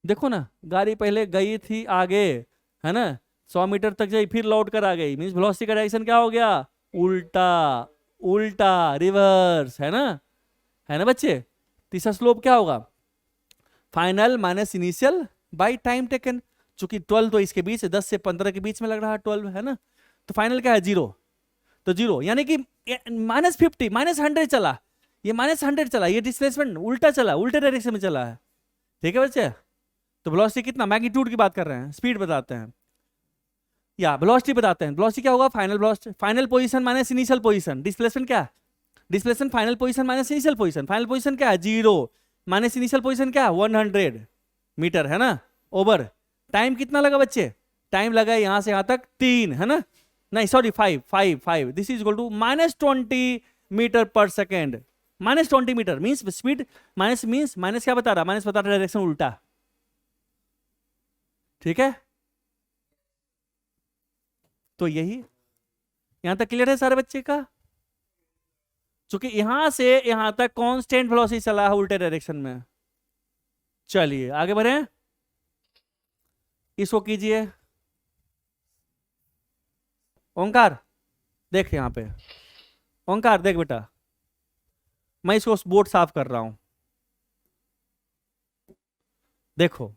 देखो ना, गाड़ी पहले गई थी आगे, है ना, 100 मीटर तक गई, फिर लौट कर आ गई, मीन्स वेलोसिटी का डायरेक्शन क्या हो गया, उल्टा, उल्टा, रिवर्स, है ना बच्चे। तीसरा स्लोप क्या होगा, final minus initial by time taken. चूंकि 12 तो इसके बीच है, 10 से 15 के बीच में लग रहा है 12, है ना, तो फाइनल क्या है, 0। तो 0 यानी कि -50, -100 चला, ये -100 चला, ये डिस्प्लेसमेंट उल्टा चला, उल्टे डायरेक्शन में चला है। ठीक है बच्चे। तो वेलोसिटी कितना, मैग्नीट्यूड की बात कर रहे हैं, स्पीड बताते हैं या वेलोसिटी बताते हैं। वेलोसिटी क्या होगा, final velocity, final position minus initial position. Displacement क्या है, displacement final position minus initial position. Final position क्या है, 0, माइनस इनिशियल पोजीशन क्या है, 100 मीटर, है ना, ओवर। टाइम कितना लगा बच्चे, टाइम लगा यहां से यहां तक 3, है ना, नहीं sorry 5, this is equal to -20 metre per second. -20 meter means speed, minus means minus क्या बता रहा, माइनस बता रहा डायरेक्शन उल्टा। ठीक है, तो यही यहां तक क्लियर है सारे बच्चे का। चूंकि यहां से यहां तक कांस्टेंट वेलोसिटी चला है उल्टे डायरेक्शन में। चलिए आगे बढ़े, इसको कीजिए। ओंकार देख यहां पे, ओंकार देख बेटा, मैं इसको बोर्ड साफ कर रहा हूं, देखो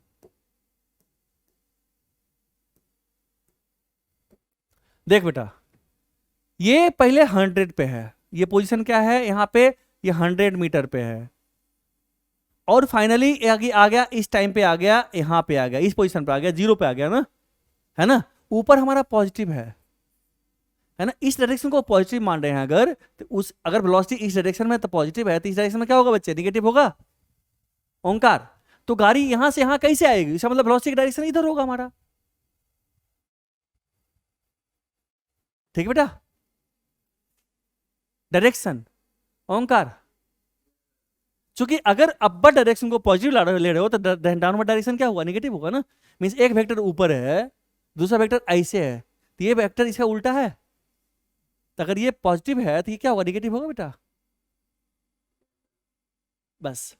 देख बेटा, ये पहले 100 पे है, ये पोजीशन क्या है यहाँ पे, ये 100 मीटर पे है, और फाइनली आगे आ गया, इस टाइम पे आ गया, यहाँ पे आ गया, इस पोजीशन पे आ गया, 0 पे आ गया ना, है ना। ऊपर हमारा पॉजिटिव है ना, इस डायरेक्शन को पॉजिटिव मान रहे हैं अगर, तो उस अगर वेलोसिटी इस डायरेक्शन में तो पॉजिटिव है, तो इस डायरेक्शन में क्या होगा बच्चे, निगेटिव होगा। ओंकार, तो गाड़ी यहां से यहां कैसे आएगी, इसका मतलब वेलोसिटी का डायरेक्शन इधर होगा हमारा। ठीक है बेटा, डायरेक्शन, ओंकार, चूंकि अगर अपर डायरेक्शन को पॉजिटिव ले रहे हो तो डाउनवर्ड डायरेक्शन क्या होगा, नेगेटिव होगा ना। मीन्स एक वेक्टर ऊपर है, दूसरा वेक्टर ऐसे है, तो ये वेक्टर इसका उल्टा है, तो अगर ये पॉजिटिव है तो ये क्या होगा, नेगेटिव होगा बेटा। बस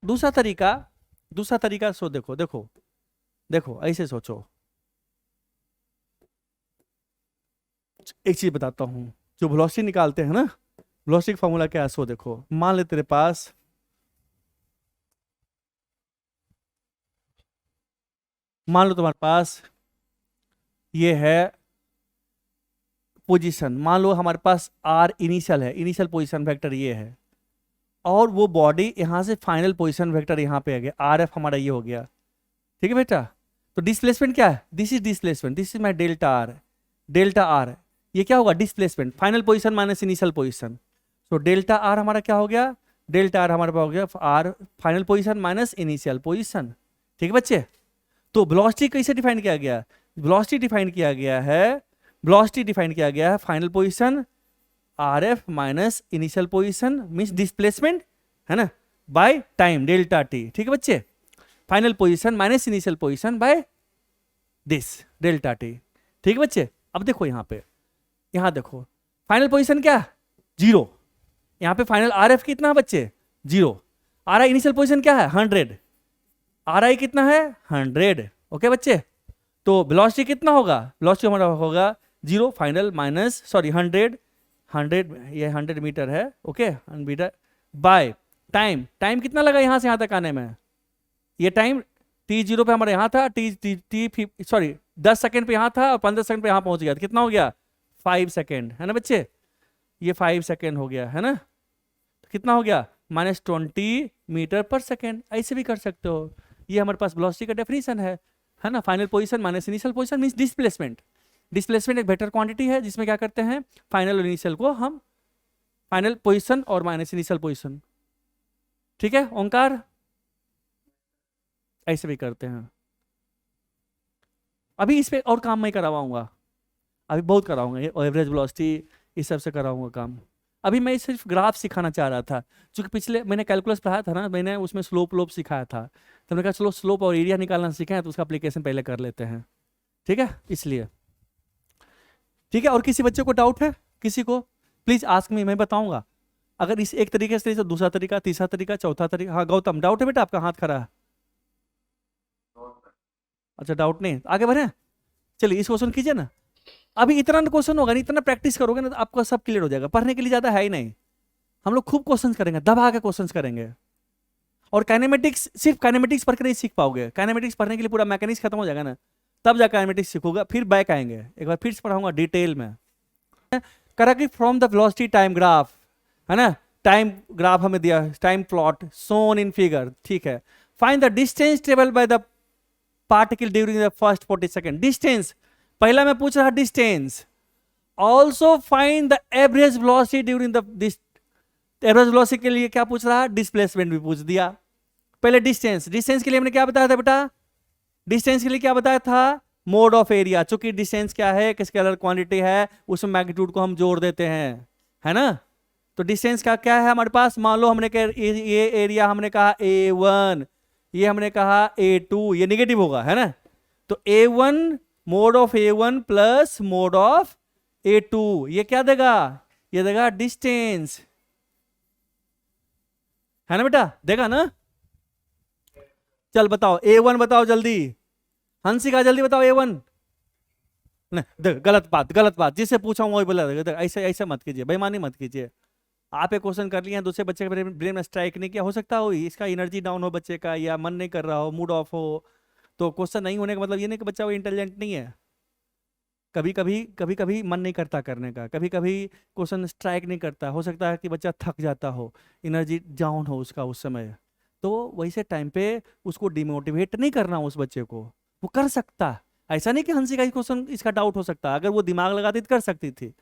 दूसरा तरीका, दूसरा तरीका सो देखो, देखो देखो ऐसे सोचो, एक चीज बताता हूं, जो वेलोसिटी निकालते हैं ना, वेलोसिटी फॉर्मूला क्या है, सो देखो, मान ले तेरे पास मान लो तुम्हारे पास ये है पोजीशन, मान लो हमारे पास आर इनिशियल है, इनिशियल पोजीशन वेक्टर ये है, और वो बॉडी यहां से फाइनल पोजीशन वेक्टर यहां पे आ गया, आर एफ हमारा ये हो गया। ठीक है बेटा, तो डिस्प्लेसमेंट क्या है, this is displacement, this is my delta R, delta R, ये क्या होगा, displacement final position minus initial position. तो डेल्टा आर हमारा क्या हो गया, डेल्टा आर हमारे पास हो गया r final position minus initial position. ठीक है बच्चे, तो वेलोसिटी कैसे डिफाइन किया गया, वेलोसिटी डिफाइन किया गया है, वेलोसिटी डिफाइन किया गया है final position R F minus initial position means displacement, है ना, बाय टाइम डेल्टा टी। ठीक है बच्चे, final position minus initial position by this delta T. ठीक है बच्चे, अब देखो यहाँ पे, यहाँ देखो फाइनल पोजीशन क्या, 0, यहाँ पे फाइनल आर एफ कितना है बच्चे, 0, आर आई इनिशियल पोजीशन क्या है, 100, आर आई कितना है, 100। ओके बच्चे, तो वेलोसिटी कितना होगा, वेलोसिटी हमारा होगा 0 फाइनल माइनस सॉरी 100, 100 ये 100 मीटर है, okay, metre by time, time कितना लगा यहाँ से यहाँ तक आने में, ये टाइम t0 पे हमारे यहाँ था, टी सॉरी 10 सेकंड पे यहाँ था, और 15 सेकंड पे यहाँ पहुंच गया, तो कितना हो गया, 5 सेकंड, है ना बच्चे, ये 5 सेकंड हो गया, है ना, तो कितना हो गया, -20 मीटर पर सेकंड। ऐसे भी कर सकते हो, ये हमारे पास वेलोसिटी का डेफिनेशन है ना, final position minus initial position means displacement. Displacement एक वेक्टर क्वांटिटी है जिसमें क्या करते हैं, फाइनल और इनिशियल को हम फाइनल पोजीशन और माइनस इनिशियल पोजीशन। ठीक है ओंकार, ऐसे भी करते हैं। अभी इस पे और काम मैं करवाऊंगा, अभी बहुत कराऊंगा, एवरेज वेलोसिटी इस सब से कराऊंगा काम। अभी मैं सिर्फ ग्राफ सिखाना चाह रहा था, क्योंकि पिछले मैंने कैलकुलस पढ़ाया था ना, मैंने उसमें स्लोप लोप सिखाया था, तो मैंने कहा चलो स्लोप और एरिया निकालना सीखे हैं तो उसका एप्लीकेशन पहले कर लेते हैं। ठीक है, इसलिए ठीक है। और किसी बच्चे को डाउट है, किसी को प्लीज आस्क मी, मैं बताऊंगा, अगर इस एक तरीके से तो दूसरा तरीका, तीसरा तरीका, चौथा तरीका। हाँ गौतम, डाउट है बेटा? आपका हाथ खड़ा है। अच्छा डाउट नहीं, आगे बढ़े। चलिए इस क्वेश्चन कीजिए ना। अभी इतना क्वेश्चन होगा, नहीं इतना प्रैक्टिस करोगे ना तो आपका सब क्लियर हो जाएगा। पढ़ने के लिए ज्यादा है ही नहीं, हम लोग खूब क्वेश्चंस करेंगे, दबा के क्वेश्चंस करेंगे। और काइनेमेटिक्स, सिर्फ काइनेमेटिक्स पढ़ के नहीं सीख पाओगे। काइनेमेटिक्स पढ़ने के लिए पूरा मैकेनिक्स खत्म हो जाएगा ना, तब जाकर काइनेमेटिक्स सीखोगा। फिर बैक आएंगे, एक बार फिर से पढ़ाऊंगा डिटेल में। Correctly from the velocity time graph, है ना, टाइम ग्राफ हमें दिया, time plot shown in figure, ठीक है। Find the distance travel by the particle during the first 40 second. Distance पहला मैं पूछ रहा distance. Also find the average velocity during the, average velocity के लिए क्या पूछ रहा है, डिस्प्लेसमेंट भी पूछ दिया। पहले डिस्टेंस, डिस्टेंस के लिए हमने क्या बताया था बेटा, डिस्टेंस के लिए क्या बताया था, मोड ऑफ एरिया। चूंकि डिस्टेंस क्या है, एक स्केलर क्वांटिटी है, उसमें मैग्नीट्यूड को हम जोड़ देते हैं, है ना। तो डिस्टेंस का क्या है हमारे पास, मान लो हमने कहा ये एरिया हमने कहा A1, ये हमने कहा A2, ये निगेटिव होगा, है ना। तो A1 mode of A1 plus mode of A2, ये क्या देगा, ये देगा डिस्टेंस, है ना बेटा, देगा ना। चल बताओ A1 बताओ जल्दी, हंसिका जल्दी बताओ A1। नहीं गलत बात, गलत बात, जिससे पूछा हूं वही बोला। ऐसे ऐसे मत कीजिए, बेईमानी मत कीजिए। आप एक क्वेश्चन कर लिए, दूसरे बच्चे के ब्रेन में स्ट्राइक नहीं किया, हो सकता हो इसका एनर्जी डाउन हो बच्चे का, या मन नहीं कर रहा हो, मूड ऑफ हो। तो क्वेश्चन नहीं होने का मतलब ये नहीं कि बच्चा वो इंटेलिजेंट नहीं है। कभी कभी मन नहीं करता करने का, कभी कभी क्वेश्चन स्ट्राइक नहीं करता, हो सकता है कि बच्चा थक जाता हो, एनर्जी डाउन हो उसका उस समय। तो वैसे टाइम पे उसको डिमोटिवेट नहीं करना, उस बच्चे को वो कर सकता। ऐसा नहीं कि हंसी का क्वेश्चन इसका डाउट हो सकता, अगर वो दिमाग लगाती तो कर सकती थी,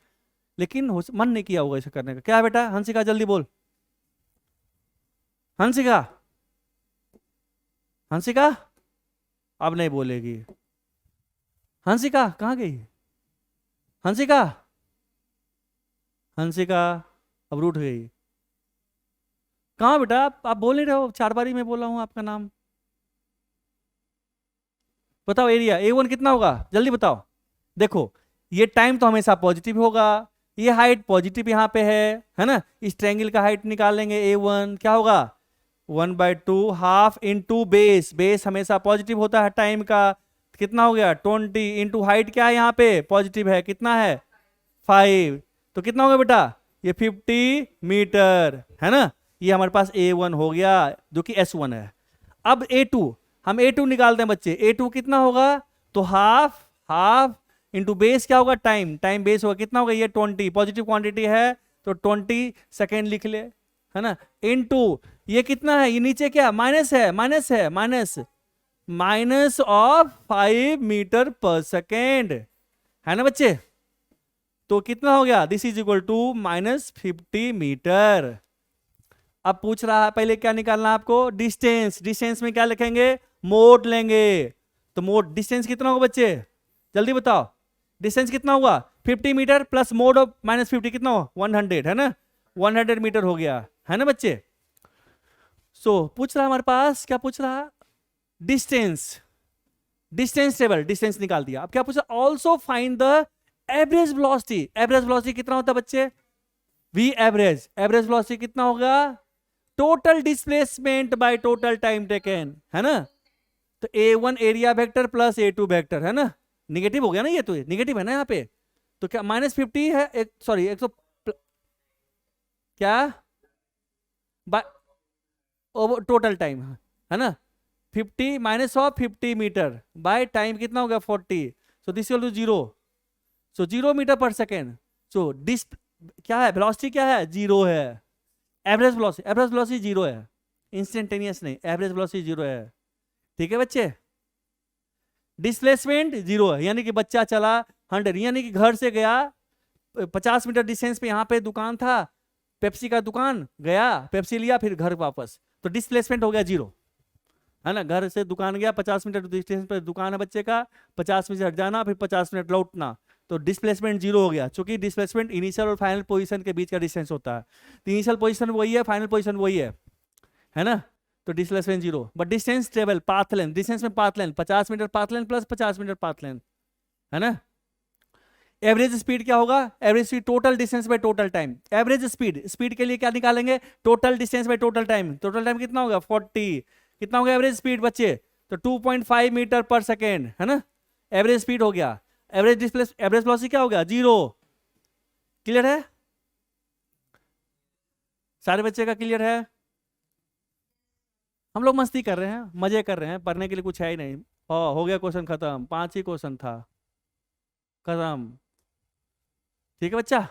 लेकिन मन नहीं किया होगा इसे करने का। क्या है बेटा, हंसिका जल्दी बोल, हंसिका, हंसिका अब नहीं बोलेगी। हंसिका कहाँ गई, हंसिका, हंसिका अब रूठ गई। कहाँ बेटा, आप बोल नहीं रहे हो, 4 बारी मैं बोला हूं आपका नाम। बताओ एरिया A1 कितना होगा, जल्दी बताओ। देखो ये टाइम तो हमेशा पॉजिटिव होगा, ये हाइट पॉजिटिव यहाँ पे है ना। इस ट्रायंगल का हाइट निकाल लेंगे A1, क्या होगा 1/2 हाफ इंटू बेस, बेस हमेशा पॉजिटिव होता है टाइम का। कितना हो गया 20 इंटू हाइट, क्या है यहाँ पे पॉजिटिव है, कितना है 5, तो कितना होगा बेटा ये 50 मीटर, है ना। ये हमारे पास A1 हो गया जो कि S1 है। अब A2, हम A2 निकालते हैं बच्चे। A2 कितना होगा, तो हाफ, हाफ इंटू बेस क्या होगा टाइम, टाइम बेस होगा, कितना होगा ये 20, पॉजिटिव क्वांटिटी है तो 20 सेकेंड लिख ले, है ना। इनटू ये कितना है, ये नीचे क्या माइनस है, माइनस है, minus minus of 5 metre per second, है ना बच्चे। तो कितना हो गया, this is equal to -50 metre. अब पूछ रहा है पहले क्या निकालना है आपको, डिस्टेंस। डिस्टेंस में क्या लिखेंगे, मोड लेंगे। तो मोड डिस्टेंस कितना होगा बच्चे, जल्दी बताओ, डिस्टेंस कितना हुआ 50 मीटर प्लस मोड ऑफ -50 कितना हो 100, है ना। 100 मीटर हो गया, है ना बच्चे। सो पूछ रहा हमारे पास, क्या पूछ रहा, डिस्टेंस, डिस्टेंस टेबल, डिस्टेंस निकाल दिया। अब क्या पूछ रहा, also find the average velocity. Average velocity कितना होता है बच्चे, वी एवरेज, एवरेज वेलोसिटी कितना होगा, total displacement bye total time taken, है ना। तो A1 area vector plus A2 vector, है ना। निगेटिव हो गया ना, ये तो निगेटिव है ना यहाँ पे। तो क्या -50 है, एक सॉरी 100 क्या बाय ओवर टोटल टाइम, है ना। 50 minus of 50 metre by time कितना हो गया 40, so this equal to 0, so 0 metre per second. So this क्या है, वेलोसिटी क्या है, 0 है। एवरेज वेलोसिटी, एवरेज वेलोसिटी 0 है, इंस्टेंटेनियस नहीं, एवरेज वेलोसिटी 0 है, ठीक है बच्चे। डिस्प्लेसमेंट 0 है, यानी कि बच्चा चला 100, यानी कि घर से गया 50 मीटर डिस्टेंस पे, यहाँ पे दुकान था पेप्सी का दुकान, गया पेप्सी लिया फिर घर वापस, तो डिस्प्लेसमेंट हो गया 0, है ना। घर से दुकान गया 50 मीटर डिस्टेंस पे दुकान है बच्चे का, 50 मिनट हट जाना फिर 50 मिनट लौटना, तो डिस्प्लेसमेंट 0 हो गया। चूंकि डिस्प्लेसमेंट इनिशियल और फाइनल पोजीशन के बीच का डिस्टेंस होता है, तो इनिशियल पोजीशन वही है, फाइनल पोजीशन वही है ना। तो displacement 0, but distance travel path length, distance में path length 50 meter path length plus 50 meter path length, है ना। एवरेज स्पीड क्या होगा? Average speed total distance by total time. Average speed, speed के लिए क्या निकालेंगे? Total distance by total time. Total time कितना होगा? 40। कितना होगा एवरेज स्पीड बच्चे? तो 2.5 मीटर पर सेकेंड, है ना, एवरेज स्पीड हो गया। एवरेज डिस्प्लेस, एवरेज वेलोसिटी क्या हो गया? 0। क्लियर है? सारे बच्चे का क्लियर है? हम लोग मस्ती कर रहे हैं, मजे कर रहे हैं, पढ़ने के लिए कुछ है ही नहीं। हो गया क्वेश्चन खत्म, 5 ही क्वेश्चन था, खत्म। ठीक है बच्चा।